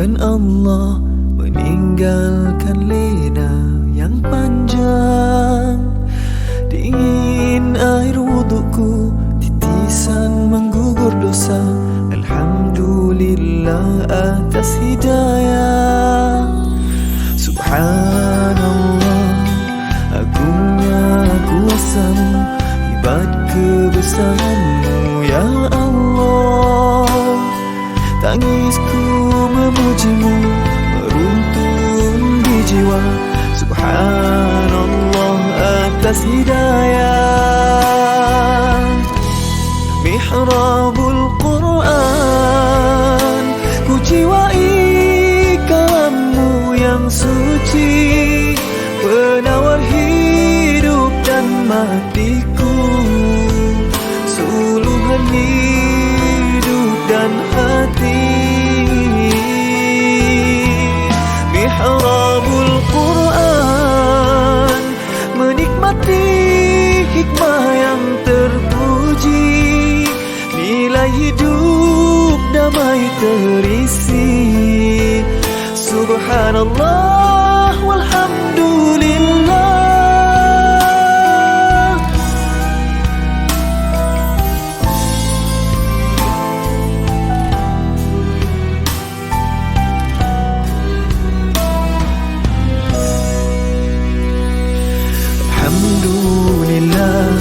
Kan Allah meninggalkan lena yang panjang, dingin air wudukku, titisan menggugur dosa. Alhamdulillah atas hidayah. Subhanallah, agungnya kuasamu, hebat kebesaranmu ya Allah. Tangisku memujimu, meruntun di jiwa. Subhanallah atas hidayah. Mihrabul Quran, ku jiwai kalammu yang suci, penawar hidup dan matiku, suluhan hidup dan hati. Mihrabul Quran, menikmati hikmah yang terpuji, nilai hidup damai terisi. Subhanallah walhamdulillah. Alhamdulillah,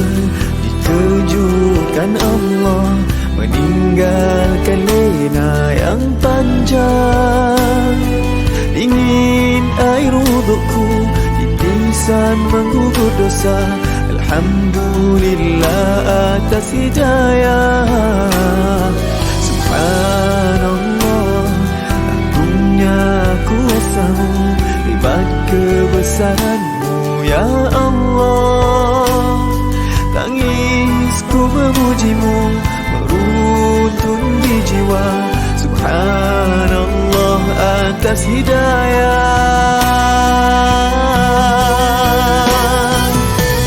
dikejutkan Allah meninggalkan lena yang panjang, dingin air wudukku, titisan menggugur dosa. Alhamdulillah atas hidayah. Subhanallah, agungnya kuasamu, hebat kebesaranmu ya Allah. Tangisku memujimu, meruntun di jiwa. Subhanallah atas hidayah.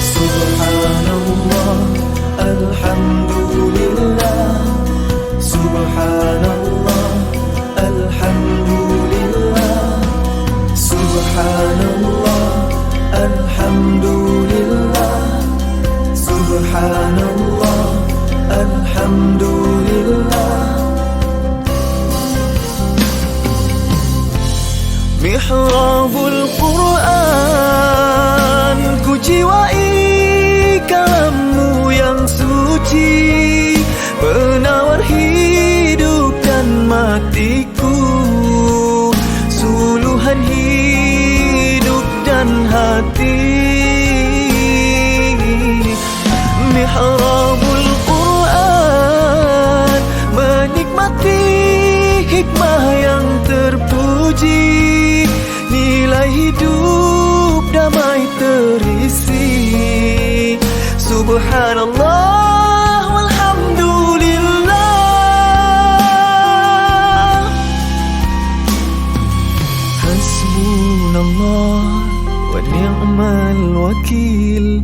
Subhanallah, alhamdulillah. Subhanallah, alhamdulillah. Subhanallah, alhamdulillah. Subhanallah, alhamdulillah. Mihrabul Quran, ku jiwai kalammu yang suci, penawar hidup dan matiku, suluhan hidup dan hati. Mihrabul Quran, menikmati hikmah yang terpuji, nilai hidup damai terisi. Subhanallah walhamdulillah. Hasbunallah wa ni'mal wakil,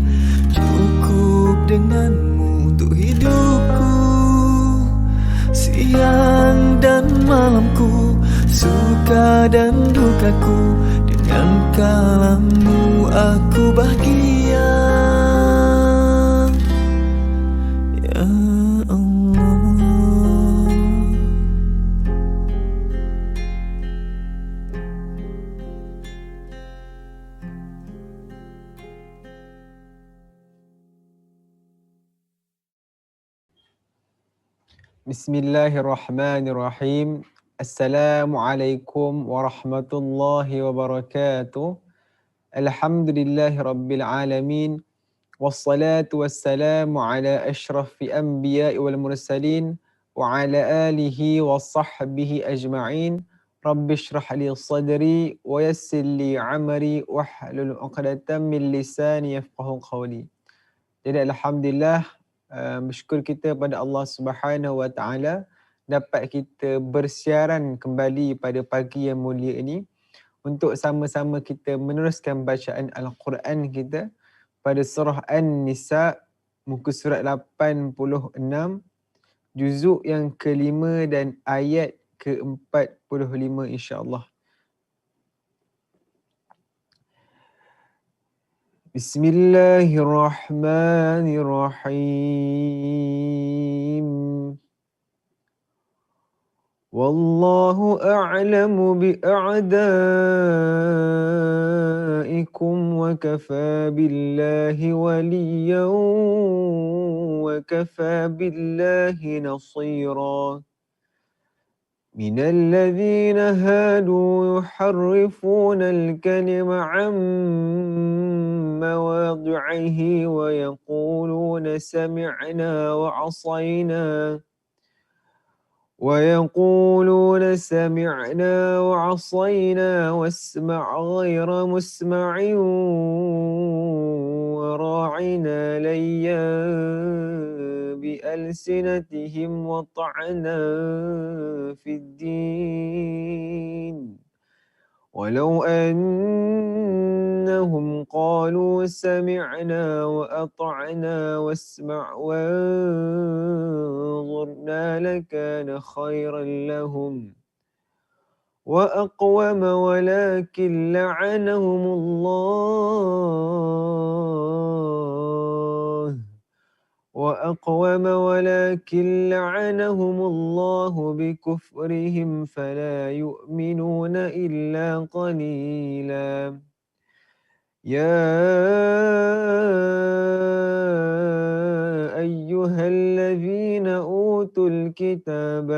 cukup denganmu untuk hidupku, siang dan malamku, suka dan dukaku, dengan kalammu aku bahagia ya Allah. Bismillahirrahmanirrahim. Assalamualaikum warahmatullahi wabarakatuh. Alhamdulillahi rabbil alamin. Wassalatu wassalamu ala ashrafi anbiya'i wal mursalin wa ala alihi wa sahbihi ajma'in. Rabbi shrah li sadri wa yassir li amri wahlul 'uqdatam min lisani yafqahu qawli. Jadi alhamdulillah, bersyukur kita pada Allah Subhanahu wa taala dapat kita bersiaran kembali pada pagi yang mulia ini untuk sama-sama kita meneruskan bacaan Al-Quran kita pada surah An-Nisa, muka surat 86, juzuk yang kelima dan ayat ke-45 insya-Allah. Bismillahirrahmanirrahim. Wallahu a'lamu bi'a'daikum wa kafa billahi waliyan wa kafa billahi nasira. من الذين هادوا يحرفون الكلم عن مواضعه ويقولون سمعنا وعصينا واسمع غير مسمع وراعنا ليا بألسنتهم وطعنا في الدين ولو أنهم قالوا سمعنا وأطعنا واسمع وانظرنا لكان خيرا لهم وأقوم ولكن لعنهم الله بكفرهم فلا يؤمنون إلا قليلا. يا أيها الذين أوتوا الكتاب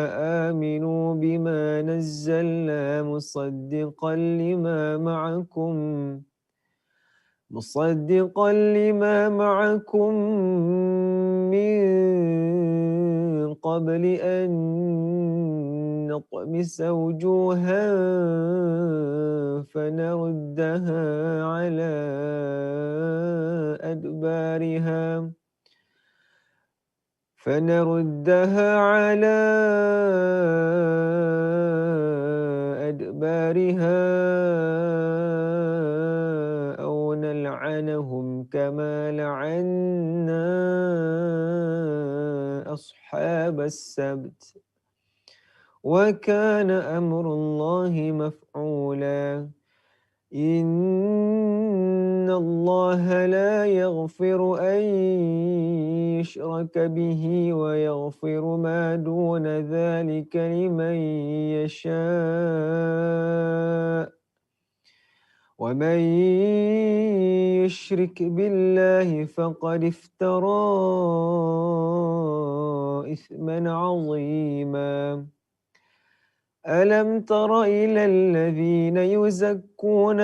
آمنوا بما نزلنا مصدقا لما معكم من قبل أن نطمس وجوها فنردها على أدبارها أو نلعنهم كما لعنا أصحاب السبت وكان أمر الله مفعولا. إن الله لا يغفر أن يشرك به ويغفر ما دون ذلك لمن يشاء ومن يشرك بالله فقد افترى إثما عظيما. ألم تر إلى الذين يزكون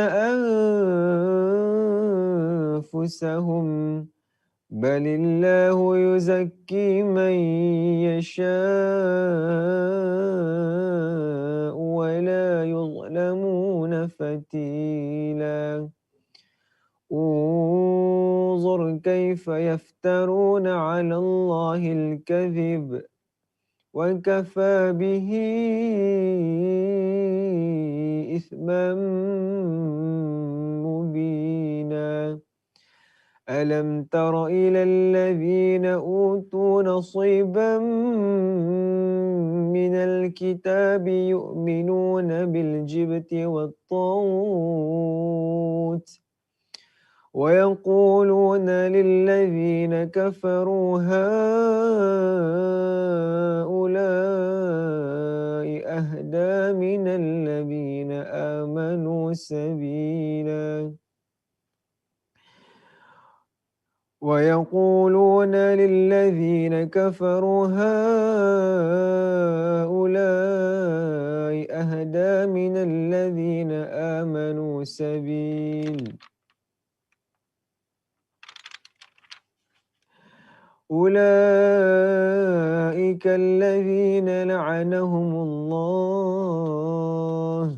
أنفسهم بل الله يزكي من يشاء ولا يظلمون فتيلا. انظر كيف يفترون على الله الكذب وكفى به إثما مبينا. ألم تر إلى الذين أوتوا نصيبا من الكتاب يؤمنون بالجبت والطاغوت ويقولون للذين كفروا هؤلاء أهدى من الذين آمنوا سبيلا. ويقولون للذين كفروا هؤلاء أهدى من الذين آمنوا سبيلا. أولئك الذين لعنهم الله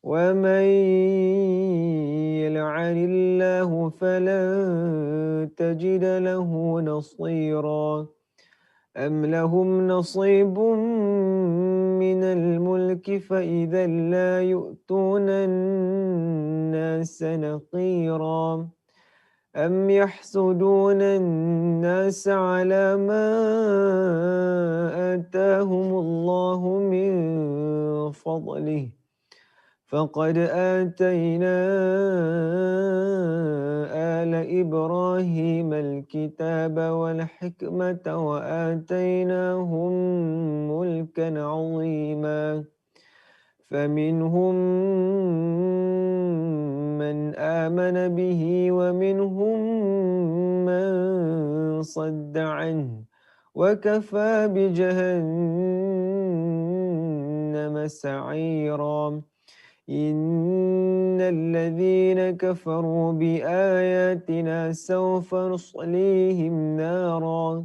ومن يلعن الله فلن تجد له نصيرا. أم لهم نصيب من الملك فإذا لا يؤتون الناس نقيرا. أم يحسدون الناس على ما آتاهم الله من فضله فقد آتينا آل إبراهيم الكتاب والحكمة وآتيناهم ملكا عظيما فمنهم من آمن به ومنهم من صد عنه وكفى بجهنم سعيرا إن الذين كفروا بآياتنا سوف نصليهم نارا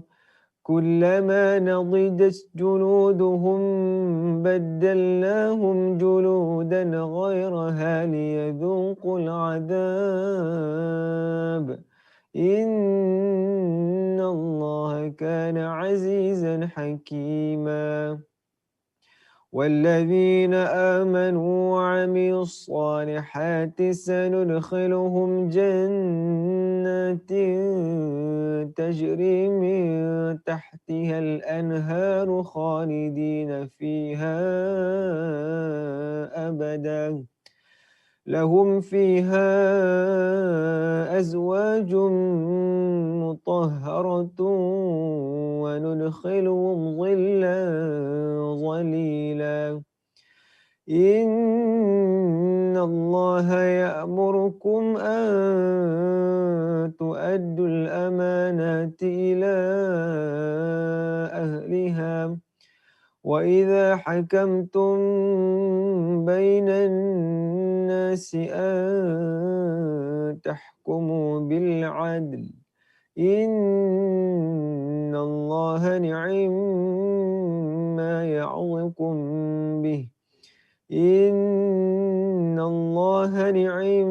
كلما نضجت جلودهم بدلناهم جلودا غيرها ليذوقوا العذاب إن الله كان عزيزا حكيما والذين آمنوا وعملوا الصالحات سندخلهم جنات تجري من تحتها الأنهار خالدين فيها أبدا لهم فيها أزواج مطهرة وندخلهم ظلا ظليلا إن الله يأمركم أن تؤدوا الأمانات إلى أهلها وإذا حكمتم بين الناس أن تحكموا بالعدل إن الله نعم ما يعظكم به إن الله نعم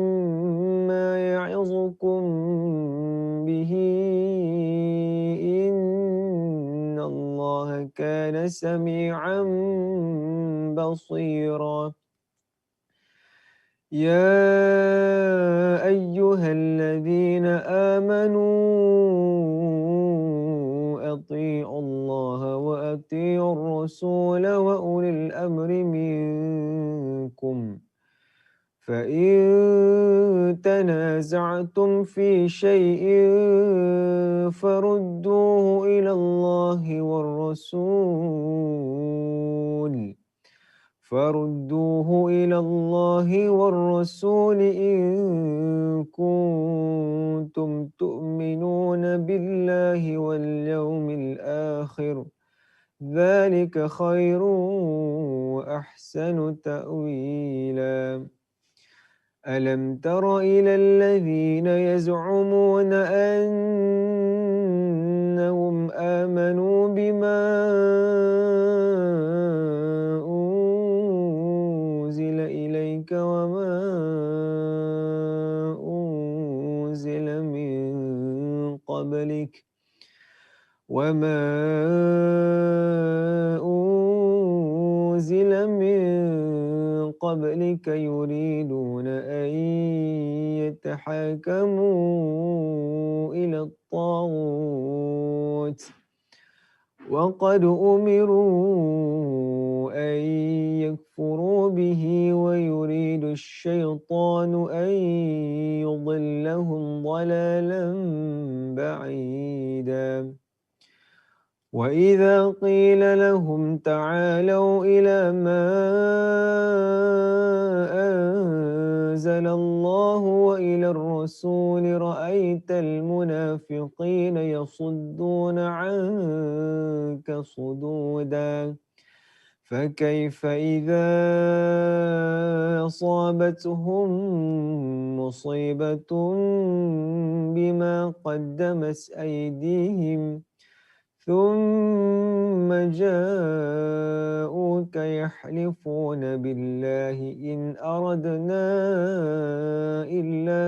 ما يعظكم به إن الله كان سميعا بصيرا يا أيها الذين آمنوا أطيعوا الله وأطيعوا الرسول وأولي الأمر منكم فإن تنازعتم في شيء فردوه إلى الله والرسول إن كنتم تؤمنون بالله واليوم الآخر ذلك خير وأحسن تأويلا ألم تر إلى الذين يزعمون أنهم آمنوا بما أنزل إليك وما أنزل من قبلك يريدون أن يتحاكموا إلى الطاغوت وقد أمروا أن يكفروا به ويريد الشيطان أن يضلهم ضلالا بعيدا وإذا قيل لهم تعالوا إلى ما أنزل الله وإلى الرسول رأيت المنافقين يصدون عنك صدودا فكيف إذا أصابتهم مصيبة بما قدمت أيديهم ثم جاءوك يحلفون بالله إن أردنا إلا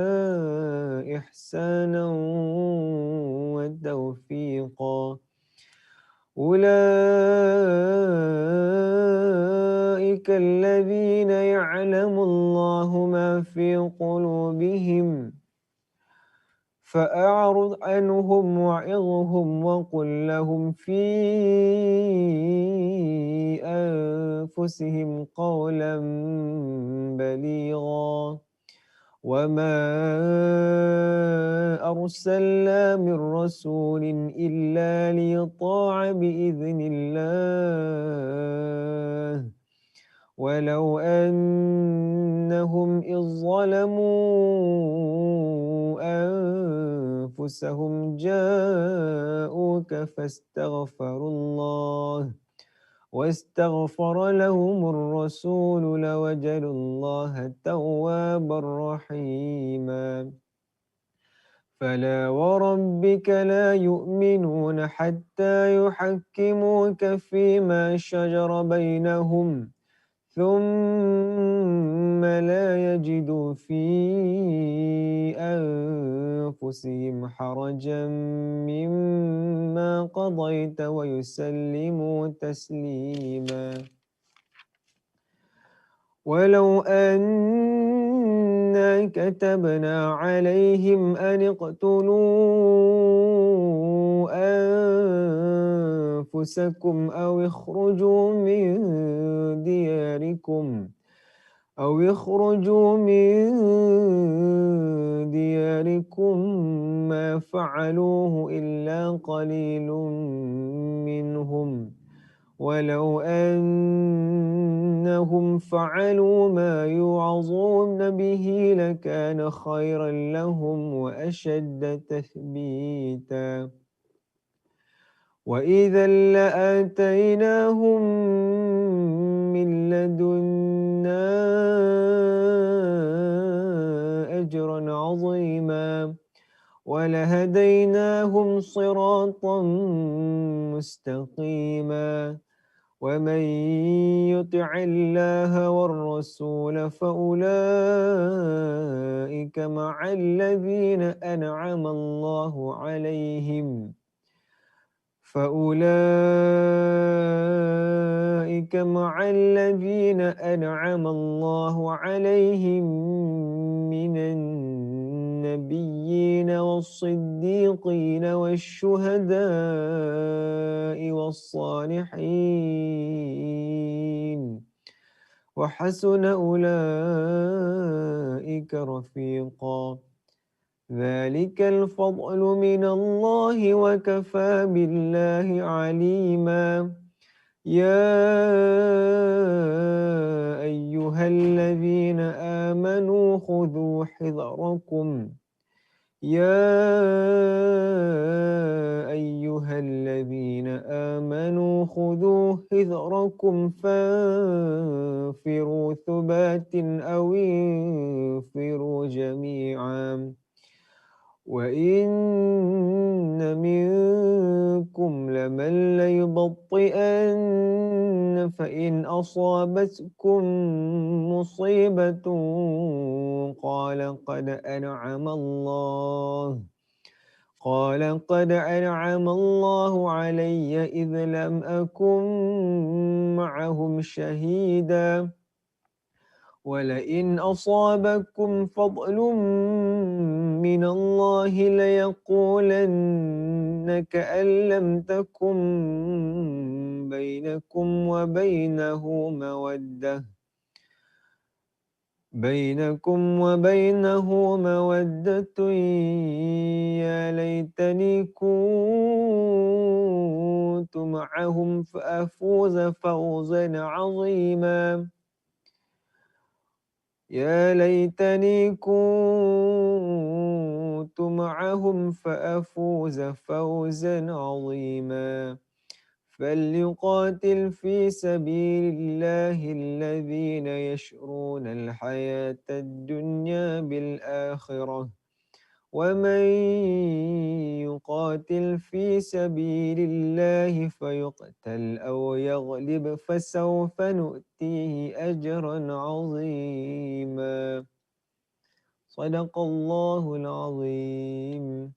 إحسانا وتوفيقا أولئك الذين يعلم الله ما في قلوبهم فأعرض عنهم وعظهم وقل لهم في أنفسهم قولا بليغا وما أرسلنا من رسول إلا ليطاع بإذن الله ولو أنهم إذ ظلموا أنفسهم جاءوك واستغفر لهم الرسول لوجدوا الله توابا رحيما فلا وربك لا يؤمنون حتى يحكموك فيما شجر بينهم ثم لا يجدوا في أنفسهم حرجا مما قضيت ويسلموا تسليما ولو أنا كتبنا عليهم أن اقتلوا أنفسكم أو اخرجوا من دياركم ما فعلوه إلا قليل منهم ولو أنهم فعلوا ما يوعظون به لكان خيرا لهم وأشد تثبيتا وإذا لآتيناهم من لدنا أجرا عظيما ولهديناهم صراطا مستقيما ومن يطع الله والرسول فأولئك مع الذين أنعم الله عليهم من النبيين والصديقين والشهداء والصالحين وحسن أولئك رفيقا ذلك الفضل من الله وكفى بالله عليما يا أيها الذين آمنوا خذوا حذركم فانفروا ثبات أو انفروا جميعا وإن منكم لمن ليبطئن فإن أصابتكم مصيبة قال قد أنعم الله علي إذ لم أكن معهم شهيدا ولئن أصابكم فضل من الله ليقولن كأن لم تكن بينكم وبينه مودة يا ليتني كنت معهم فأفوز فوزا عظيما فليقاتل في سبيل الله الذين يشرون الحياة الدنيا بالآخرة ومن يقاتل في سبيل الله فيقتل أو يغلب فسوف نؤتيه أجرا عظيما صدق الله العظيم.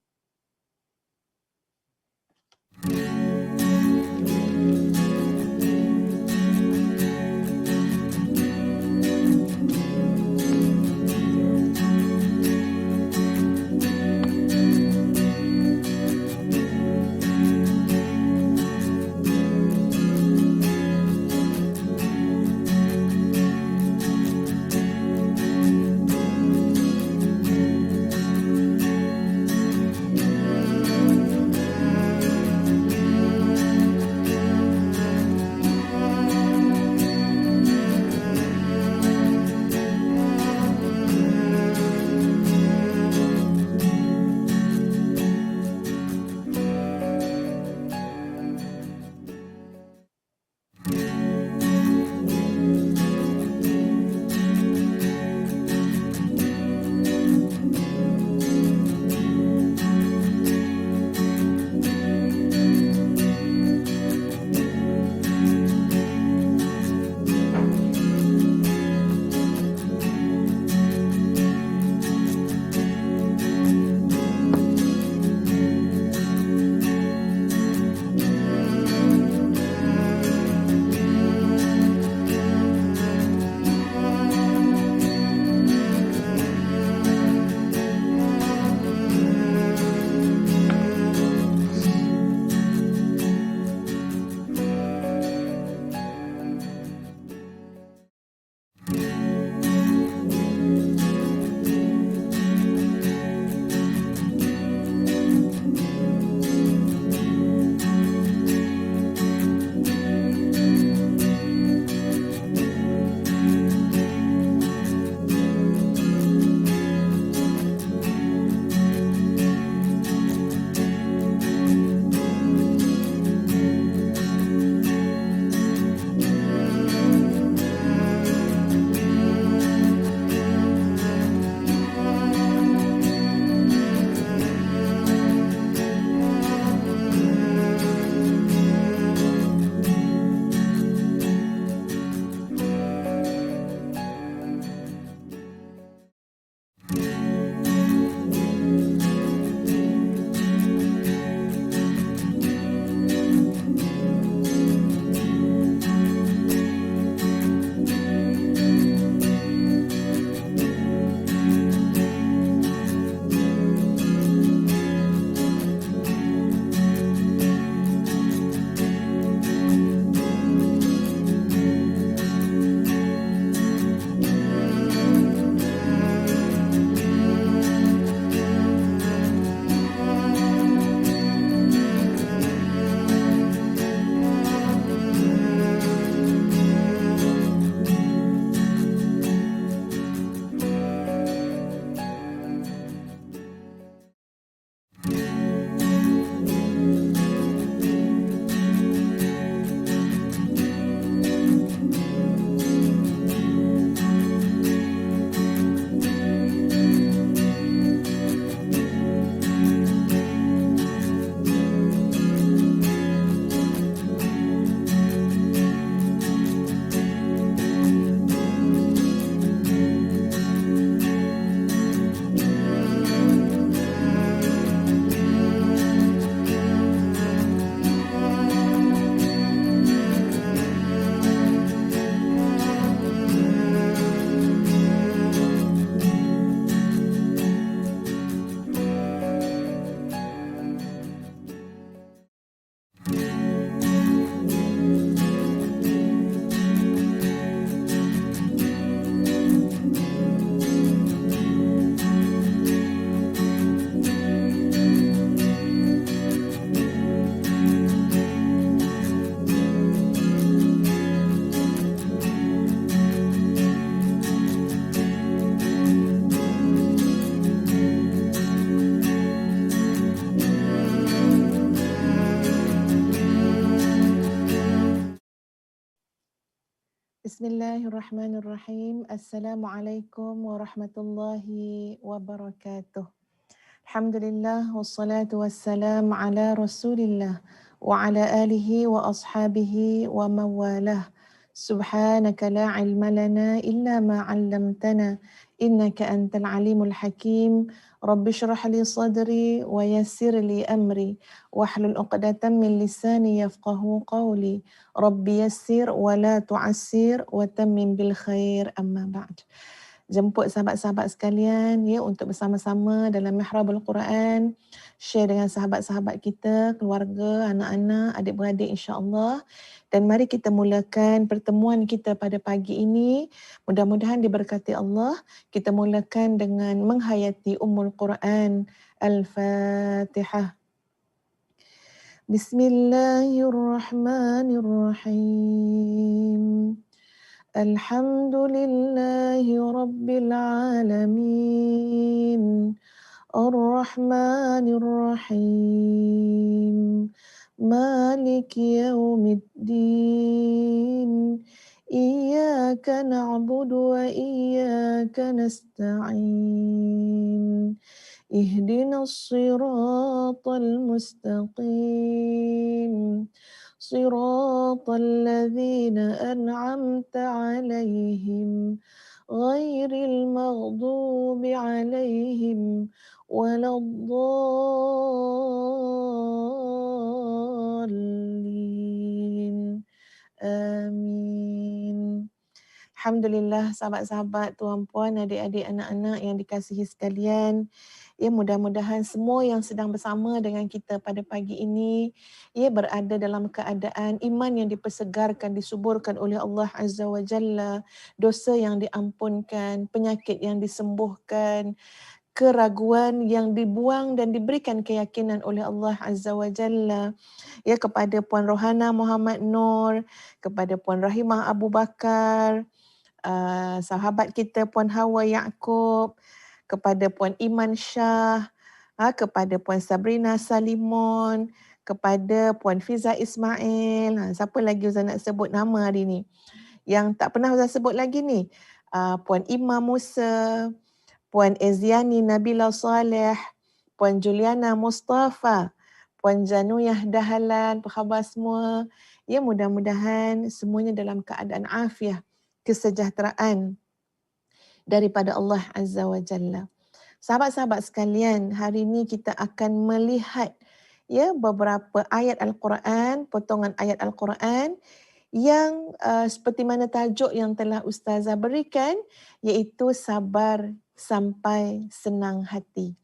Bismillahirrahmanirrahim. Assalamualaikum warahmatullahi wabarakatuh. Alhamdulillah wassalatu wassalam ala Rasulillah wa ala alihi wa ashabihi wa mawalah. Subhanaka la ilma lana illa ma 'allamtana innaka antal alimul hakim. Rabbi shrah li sadri wa yassir li amri wahlul 'uqdatam min lisani yafqahu qawli. Rabbi yassir wa la tu'assir wa tammim bil khair, amma ba'd. Jemput sahabat-sahabat sekalian ya untuk bersama-sama dalam mihrabul Quran, share dengan sahabat-sahabat kita, keluarga, anak-anak, adik-beradik insya-Allah. Dan mari kita mulakan pertemuan kita pada pagi ini. Mudah-mudahan diberkati Allah. Kita mulakan dengan menghayati Ummul Quran. Al-Fatihah. Bismillahirrahmanirrahim. Alhamdulillahi Rabbil Alamin. Ar-Rahmanir Rahim. Maliki Yawmiddin. Iyyaka na'budu wa iyyaka nasta'in. Ihdinas siratal mustaqim. صراط الذين أنعمت عليهم غير المغضوب عليهم ولا الضالين. Amin. Alhamdulillah sahabat-sahabat, tuan-puan, adik-adik, anak-anak yang dikasihi sekalian. Ya, mudah-mudahan semua yang sedang bersama dengan kita pada pagi ini ia berada dalam keadaan iman yang dipersegarkan, disuburkan oleh Allah Azza wa Jalla, dosa yang diampunkan, penyakit yang disembuhkan, keraguan yang dibuang dan diberikan keyakinan oleh Allah Azza wa Jalla. Ya, kepada Puan Rohana Muhammad Nur, kepada Puan Rahimah Abu Bakar, sahabat kita Puan Hawa Yaakob, kepada Puan Iman Shah, kepada Puan Sabrina Salimon, kepada Puan Fiza Ismail. Siapa lagi Ustaz nak sebut nama hari ni? Yang tak pernah Ustaz sebut lagi ni. Puan Imam Musa, Puan Eziani Nabila Saleh, Puan Juliana Mustafa, Puan Januyah Dahlan, apa khabar semua? Ya, mudah-mudahan semuanya dalam keadaan afiah, kesejahteraan daripada Allah Azza wa Jalla. Sahabat-sahabat sekalian, hari ini kita akan melihat ya beberapa ayat Al-Quran, potongan ayat Al-Quran yang seperti mana tajuk yang telah Ustazah berikan, iaitu sabar sampai senang hati.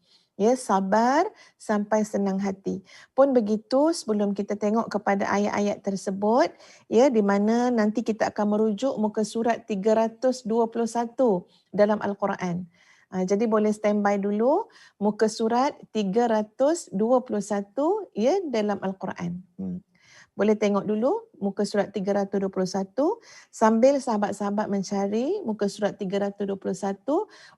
Ya, sabar sampai senang hati. Pun begitu, sebelum kita tengok kepada ayat-ayat tersebut, ya, di mana nanti kita akan merujuk muka surat 321 dalam Al-Quran. Jadi boleh standby dulu muka surat 321 ya dalam Al-Quran. Boleh tengok dulu muka surat 321 sambil sahabat-sahabat mencari muka surat 321.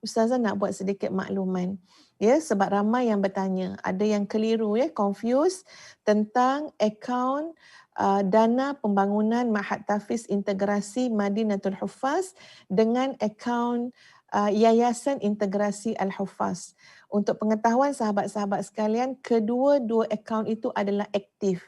Ustazah nak buat sedikit makluman. Ya, sebab ramai yang bertanya, ada yang keliru ya, confused tentang akaun dana pembangunan Ma'had Tahfiz Integrasi Madinatul Huffaz dengan akaun Yayasan Integrasi Al-Huffaz. Untuk pengetahuan sahabat-sahabat sekalian, kedua-dua akaun itu adalah aktif.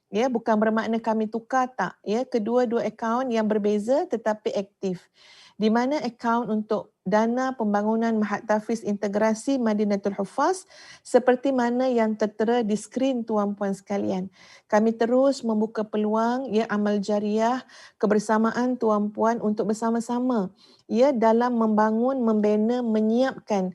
Ya, bukan bermakna kami tukar, tak. Ya, kedua-dua akaun yang berbeza tetapi aktif. Di mana akaun untuk dana pembangunan Ma'had Tahfiz Integrasi Madinatul Huffaz seperti mana yang tertera di skrin tuan-puan sekalian. Kami terus membuka peluang ya amal jariah kebersamaan tuan-puan untuk bersama-sama ya dalam membangun, membina, menyiapkan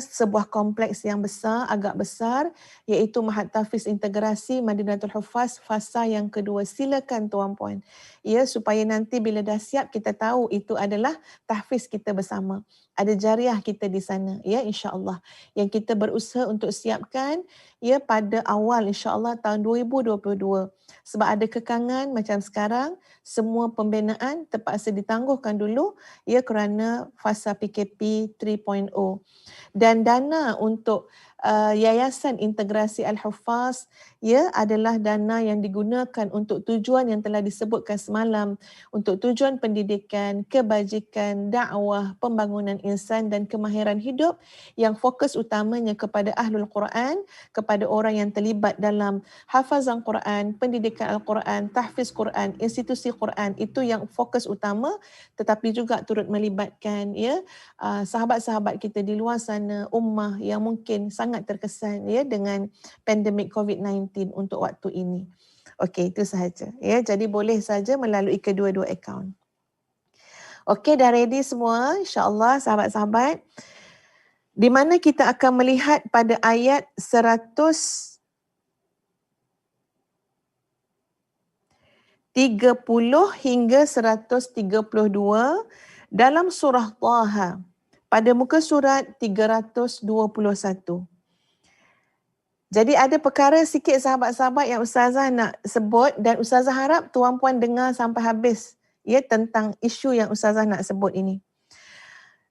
sebuah kompleks yang besar, agak besar, iaitu Ma'had Tahfiz Integrasi Madinatul Huffaz fasa yang kedua. Silakan tuan-puan. Ya, supaya nanti bila dah siap kita tahu itu adalah tahfiz kita bersama. Ada jariah kita di sana, ya, insya-Allah. Yang kita berusaha untuk siapkan ya pada awal insya-Allah tahun 2022. Sebab ada kekangan macam sekarang, semua pembinaan terpaksa ditangguhkan dulu ya kerana fasa PKP 3.0. Dan dana untuk Yayasan Integrasi Al-Huffaz adalah dana yang digunakan untuk tujuan yang telah disebutkan semalam, untuk tujuan pendidikan, kebajikan, dakwah, pembangunan insan dan kemahiran hidup yang fokus utamanya kepada Ahlul Quran, kepada orang yang terlibat dalam hafazan Quran, pendidikan Al-Quran, tahfiz Quran, institusi Quran. Itu yang fokus utama, tetapi juga turut melibatkan sahabat-sahabat kita di luar sana, ummah yang mungkin sangat terkesan dengan pandemik COVID-19 untuk waktu ini. Okey, itu sahaja. Jadi boleh saja melalui kedua-dua akaun. Okey, dah ready semua? InsyaAllah sahabat-sahabat. Di mana kita akan melihat pada ayat 130 hingga 132 dalam surah Taha pada muka surat 321. Jadi ada perkara sikit sahabat-sahabat yang Ustazah nak sebut dan Ustazah harap tuan-puan dengar sampai habis tentang isu yang Ustazah nak sebut ini.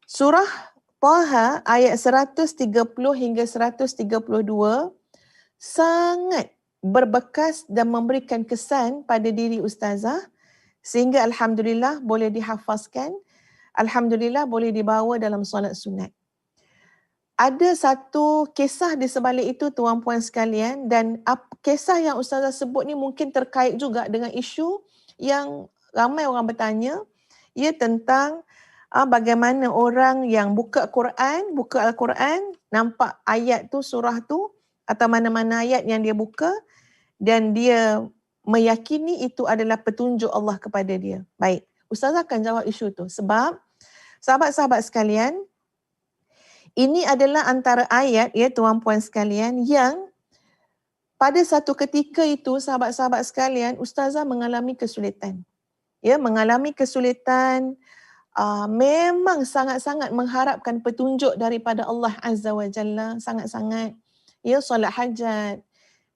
Surah Taha ayat 130 hingga 132 sangat berbekas dan memberikan kesan pada diri Ustazah sehingga alhamdulillah boleh dihafazkan, alhamdulillah boleh dibawa dalam solat sunat. Ada satu kisah di sebalik itu tuan-puan sekalian, dan kisah yang Ustazah sebut ni mungkin terkait juga dengan isu yang ramai orang bertanya tentang bagaimana orang yang buka Al-Quran, nampak ayat tu, surah tu atau mana-mana ayat yang dia buka dan dia meyakini itu adalah petunjuk Allah kepada dia. Baik, Ustazah akan jawab isu tu sebab sahabat-sahabat sekalian, ini adalah antara ayat tuan-puan sekalian yang pada satu ketika itu sahabat-sahabat sekalian Ustazah mengalami kesulitan. Mengalami kesulitan, memang sangat-sangat mengharapkan petunjuk daripada Allah Azza wa Jalla, sangat-sangat. Solat hajat,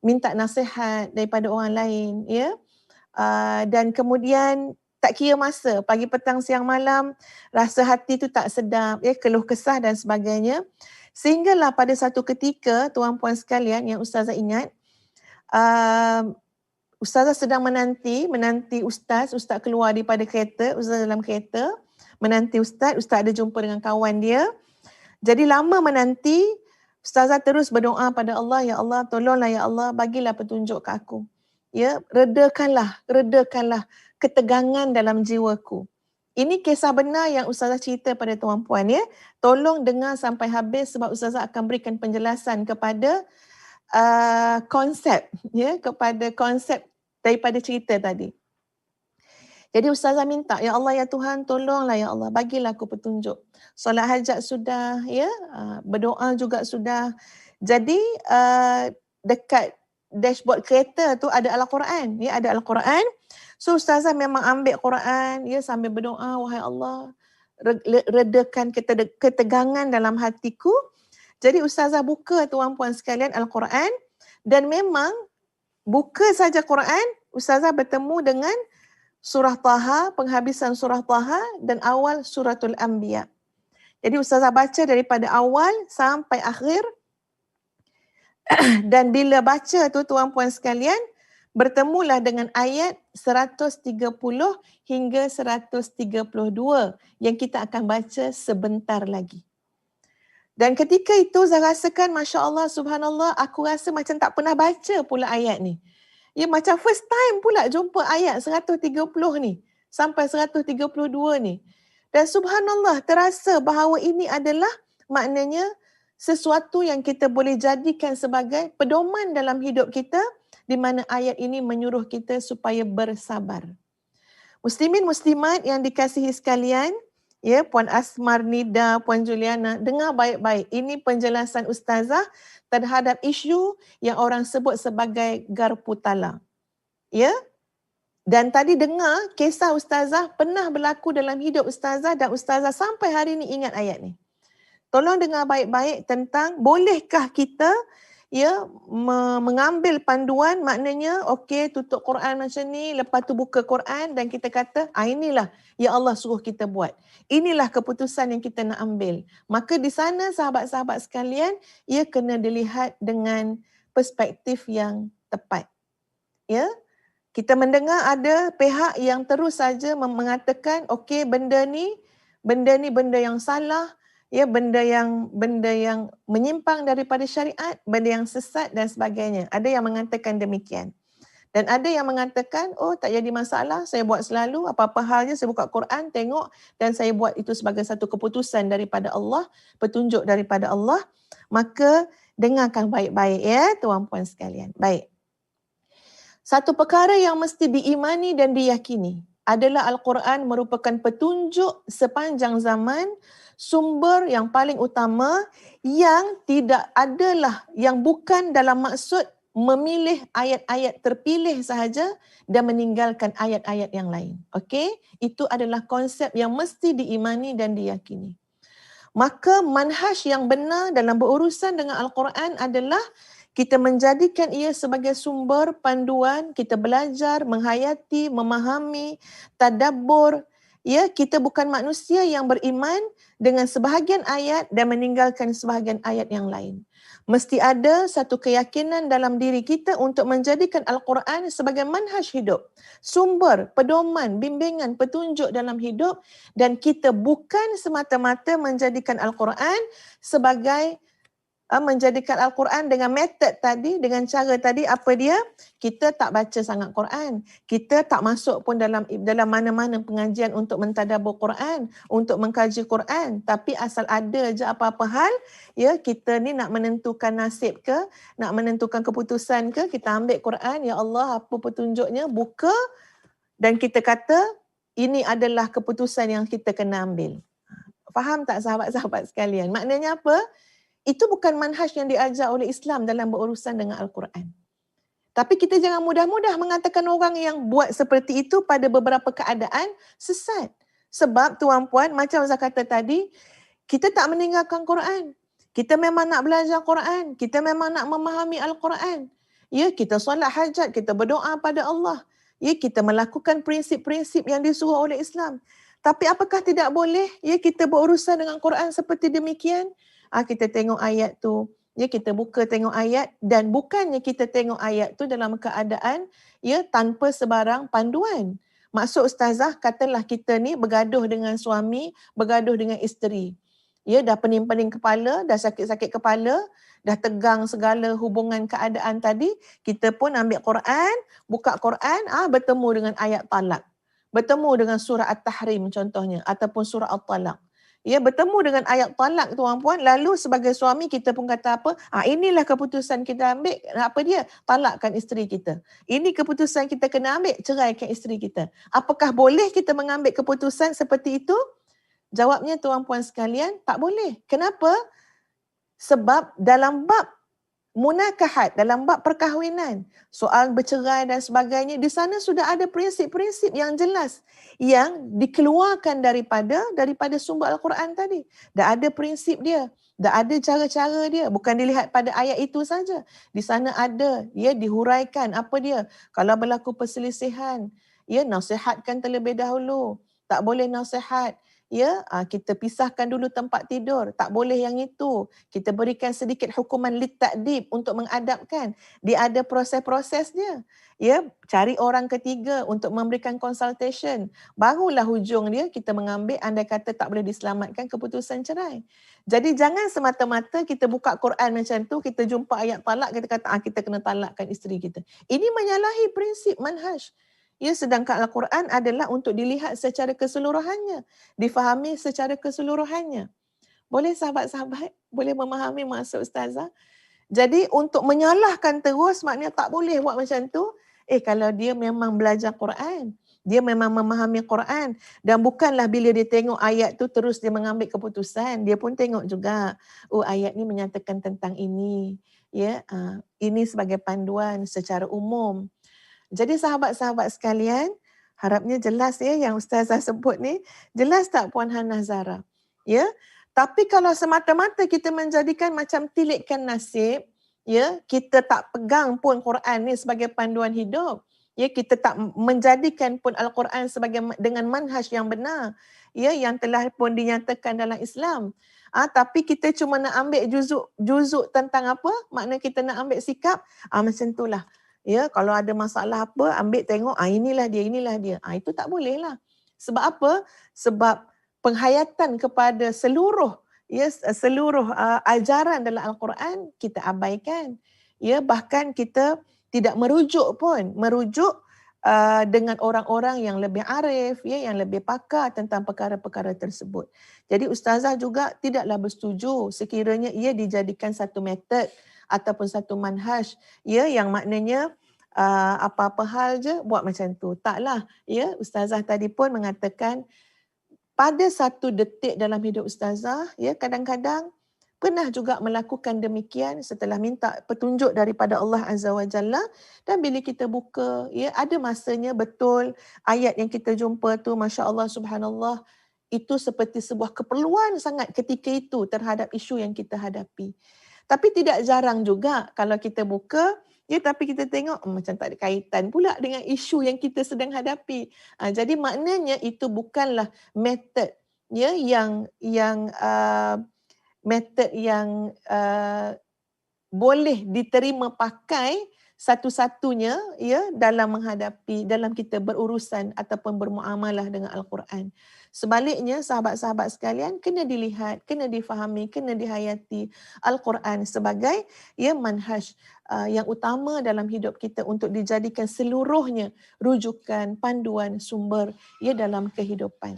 minta nasihat daripada orang lain, dan kemudian tak kira masa, pagi, petang, siang, malam, rasa hati tu tak sedap, keluh kesah dan sebagainya. Sehinggalah pada satu ketika, tuan-puan sekalian yang Ustazah ingat, Ustazah sedang menanti Ustaz keluar daripada kereta, Ustazah dalam kereta, menanti Ustaz ada jumpa dengan kawan dia. Jadi lama menanti, Ustazah terus berdoa pada Allah, ya Allah, tolonglah ya Allah, bagilah petunjuk ke aku. Redakanlah ketegangan dalam jiwaku. Ini kisah benar yang Ustazah cerita pada tuan-puan Tolong dengar sampai habis sebab Ustazah akan berikan penjelasan kepada konsep kepada konsep daripada cerita tadi. Jadi Ustazah minta, ya Allah ya Tuhan, tolonglah ya Allah, bagilah aku petunjuk. Solat hajat sudah, berdoa juga sudah. Jadi dekat dashboard kereta tu ada Al-Quran, ada Al-Quran. So Ustazah memang ambil Quran, sambil berdoa, wahai Allah, redakan ketegangan dalam hatiku. Jadi Ustazah buka tuan-puan sekalian Al-Quran, dan memang buka saja Quran, Ustazah bertemu dengan surah Taha, penghabisan surah Taha dan awal suratul Anbiya. Jadi Ustazah baca daripada awal sampai akhir, dan bila baca tu tuan-puan sekalian, bertemulah dengan ayat 130 hingga 132 yang kita akan baca sebentar lagi. Dan ketika itu saya rasakan, Masya Allah, Subhanallah, aku rasa macam tak pernah baca pula ayat ni. Macam first time pula jumpa ayat 130 ni sampai 132 ni. Dan Subhanallah, terasa bahawa ini adalah maknanya sesuatu yang kita boleh jadikan sebagai pedoman dalam hidup kita, di mana ayat ini menyuruh kita supaya bersabar. Muslimin muslimat yang dikasihi sekalian, Puan Asmar, Nida, Puan Juliana, dengar baik-baik. Ini penjelasan Ustazah terhadap isu yang orang sebut sebagai garpu tala. Dan tadi dengar kisah Ustazah pernah berlaku dalam hidup Ustazah, dan Ustazah sampai hari ini ingat ayat ni. Tolong dengar baik-baik tentang bolehkah kita mengambil panduan, maknanya okey tutup Quran macam ni, lepas tu buka Quran dan kita kata inilah ya Allah suruh kita buat. Inilah keputusan yang kita nak ambil. Maka di sana sahabat-sahabat sekalian, ia kena dilihat dengan perspektif yang tepat. Ya. Kita mendengar ada pihak yang terus saja mengatakan okey benda ni benda yang salah, ya, benda yang menyimpang daripada syariat, benda yang sesat dan sebagainya. Ada yang mengatakan demikian. Dan ada yang mengatakan, oh tak jadi masalah, saya buat selalu, apa-apa halnya saya buka Quran, tengok dan saya buat itu sebagai satu keputusan daripada Allah, petunjuk daripada Allah. Maka dengarkan baik-baik ya tuan-puan sekalian. Baik. Satu perkara yang mesti diimani dan diyakini adalah Al-Quran merupakan petunjuk sepanjang zaman, sumber yang paling utama yang tidak adalah, yang bukan dalam maksud memilih ayat-ayat terpilih sahaja dan meninggalkan ayat-ayat yang lain. Okey? Itu adalah konsep yang mesti diimani dan diyakini. Maka manhaj yang benar dalam berurusan dengan Al-Quran adalah kita menjadikan ia sebagai sumber panduan, kita belajar, menghayati, memahami, tadabbur. Ya, kita bukan manusia yang beriman dengan sebahagian ayat dan meninggalkan sebahagian ayat yang lain. Mesti ada satu keyakinan dalam diri kita untuk menjadikan Al-Quran sebagai manhaj hidup, sumber, pedoman, bimbingan, petunjuk dalam hidup, dan kita bukan semata-mata menjadikan Al-Quran sebagai menjadikan Al-Quran dengan metod tadi, dengan cara tadi, apa dia? Kita tak baca sangat Quran. Kita tak masuk pun dalam mana-mana pengajian untuk mentadabbur Quran, untuk mengkaji Quran. Tapi asal ada je apa-apa hal, ya, kita ni nak menentukan nasib ke, nak menentukan keputusan ke, kita ambil Quran, ya Allah apa petunjuknya, buka dan kita kata ini adalah keputusan yang kita kena ambil. Faham tak sahabat-sahabat sekalian? Maknanya apa? Itu bukan manhaj yang diajar oleh Islam dalam berurusan dengan Al-Quran. Tapi kita jangan mudah-mudah mengatakan orang yang buat seperti itu pada beberapa keadaan sesat. Sebab tuan-puan, macam saya kata tadi, kita tak meninggalkan Quran. Kita memang nak belajar Quran. Kita memang nak memahami Al-Quran. Ya, kita solat hajat, kita berdoa pada Allah. Ya, kita melakukan prinsip-prinsip yang disuruh oleh Islam. Tapi apakah tidak boleh ya kita berurusan dengan Quran seperti demikian? Kita tengok ayat tu, ya kita buka tengok ayat dan bukannya kita tengok ayat tu dalam keadaan ya tanpa sebarang panduan. Maksud ustazah, katalah kita ni bergaduh dengan suami, bergaduh dengan isteri. Ya dah pening-pening kepala, dah sakit-sakit kepala, dah tegang segala hubungan keadaan tadi, kita pun ambil Quran, buka Quran, bertemu dengan ayat talak. Bertemu dengan surah At-Tahrim contohnya ataupun surah At-Talaq. Ya, bertemu dengan ayat talak tuan-puan, lalu sebagai suami kita pun kata apa? Inilah keputusan kita ambil, apa dia? Talakkan isteri kita. Ini keputusan kita kena ambil, ceraikan isteri kita. Apakah boleh kita mengambil keputusan seperti itu? Jawabnya tuan-puan sekalian, tak boleh. Kenapa? Sebab dalam bab munakahat, dalam bab perkahwinan, soal bercerai dan sebagainya, di sana sudah ada prinsip-prinsip yang jelas yang dikeluarkan daripada sumber Al-Quran tadi. Dah ada prinsip dia, dah ada cara-cara dia, bukan dilihat pada ayat itu saja. Di sana ada, ya dihuraikan apa dia. Kalau berlaku perselisihan, ya nasihatkan terlebih dahulu. Tak boleh nasihat. Ya, kita pisahkan dulu tempat tidur, tak boleh yang itu. Kita berikan sedikit hukuman litta'dib untuk mengadabkan. Dia ada proses-proses dia. Ya, cari orang ketiga untuk memberikan consultation. Barulah hujung dia kita mengambil andai kata tak boleh diselamatkan keputusan cerai. Jadi jangan semata-mata kita buka Quran macam tu, kita jumpa ayat talak, kita kata kita kena talakkan isteri kita. Ini menyalahi prinsip manhaj. Ya, sedangkan Al-Quran adalah untuk dilihat secara keseluruhannya, difahami secara keseluruhannya. Boleh sahabat-sahabat? Boleh memahami maksud ustazah? Jadi untuk menyalahkan terus maknanya tak boleh buat macam tu. Kalau dia memang belajar Quran, dia memang memahami Quran dan bukanlah bila dia tengok ayat tu terus dia mengambil keputusan, dia pun tengok juga, ayat ni menyatakan tentang ini. Ya, ini sebagai panduan secara umum. Jadi sahabat-sahabat sekalian, harapnya jelas ya yang ustazah sebut ni. Jelas tak Puan Hana Zara? Ya. Tapi kalau semata-mata kita menjadikan macam tilikkan nasib, ya, kita tak pegang pun Quran ni sebagai panduan hidup, ya, kita tak menjadikan pun Al-Quran sebagai dengan manhaj yang benar, ya, yang telah pun dinyatakan dalam Islam. Tapi kita cuma nak ambil juzuk tentang apa? Makna kita nak ambil sikap, macam itulah. Ya, kalau ada masalah apa, ambil tengok, inilah dia. Itu tak boleh lah. Sebab apa? Sebab penghayatan kepada seluruh ajaran dalam Al-Quran kita abaikan. Ya, bahkan kita tidak merujuk dengan orang-orang yang lebih arif, ya, yang lebih pakar tentang perkara-perkara tersebut. Jadi ustazah juga tidaklah bersetuju sekiranya ia dijadikan satu metod ataupun satu manhaj, ya, yang maknanya apa-apa hal je buat macam tu. Taklah, ya, ustazah tadi pun mengatakan pada satu detik dalam hidup ustazah, ya, kadang-kadang pernah juga melakukan demikian setelah minta petunjuk daripada Allah Azza wa Jalla, dan bila kita buka, ya, ada masanya betul ayat yang kita jumpa tu, Masya Allah, Subhanallah, itu seperti sebuah keperluan sangat ketika itu terhadap isu yang kita hadapi. Tapi tidak jarang juga kalau kita buka, ya, tapi kita tengok macam tak ada kaitan pula dengan isu yang kita sedang hadapi. Jadi maknanya itu bukanlah metod, ya, yang metod yang boleh diterima pakai satu-satunya, ya, dalam kita berurusan ataupun bermuamalah dengan Al-Quran. Sebaliknya, sahabat-sahabat sekalian, kena dilihat, kena difahami, kena dihayati Al-Quran sebagai, ya, manhaj yang utama dalam hidup kita untuk dijadikan seluruhnya rujukan, panduan, sumber, ya, dalam kehidupan.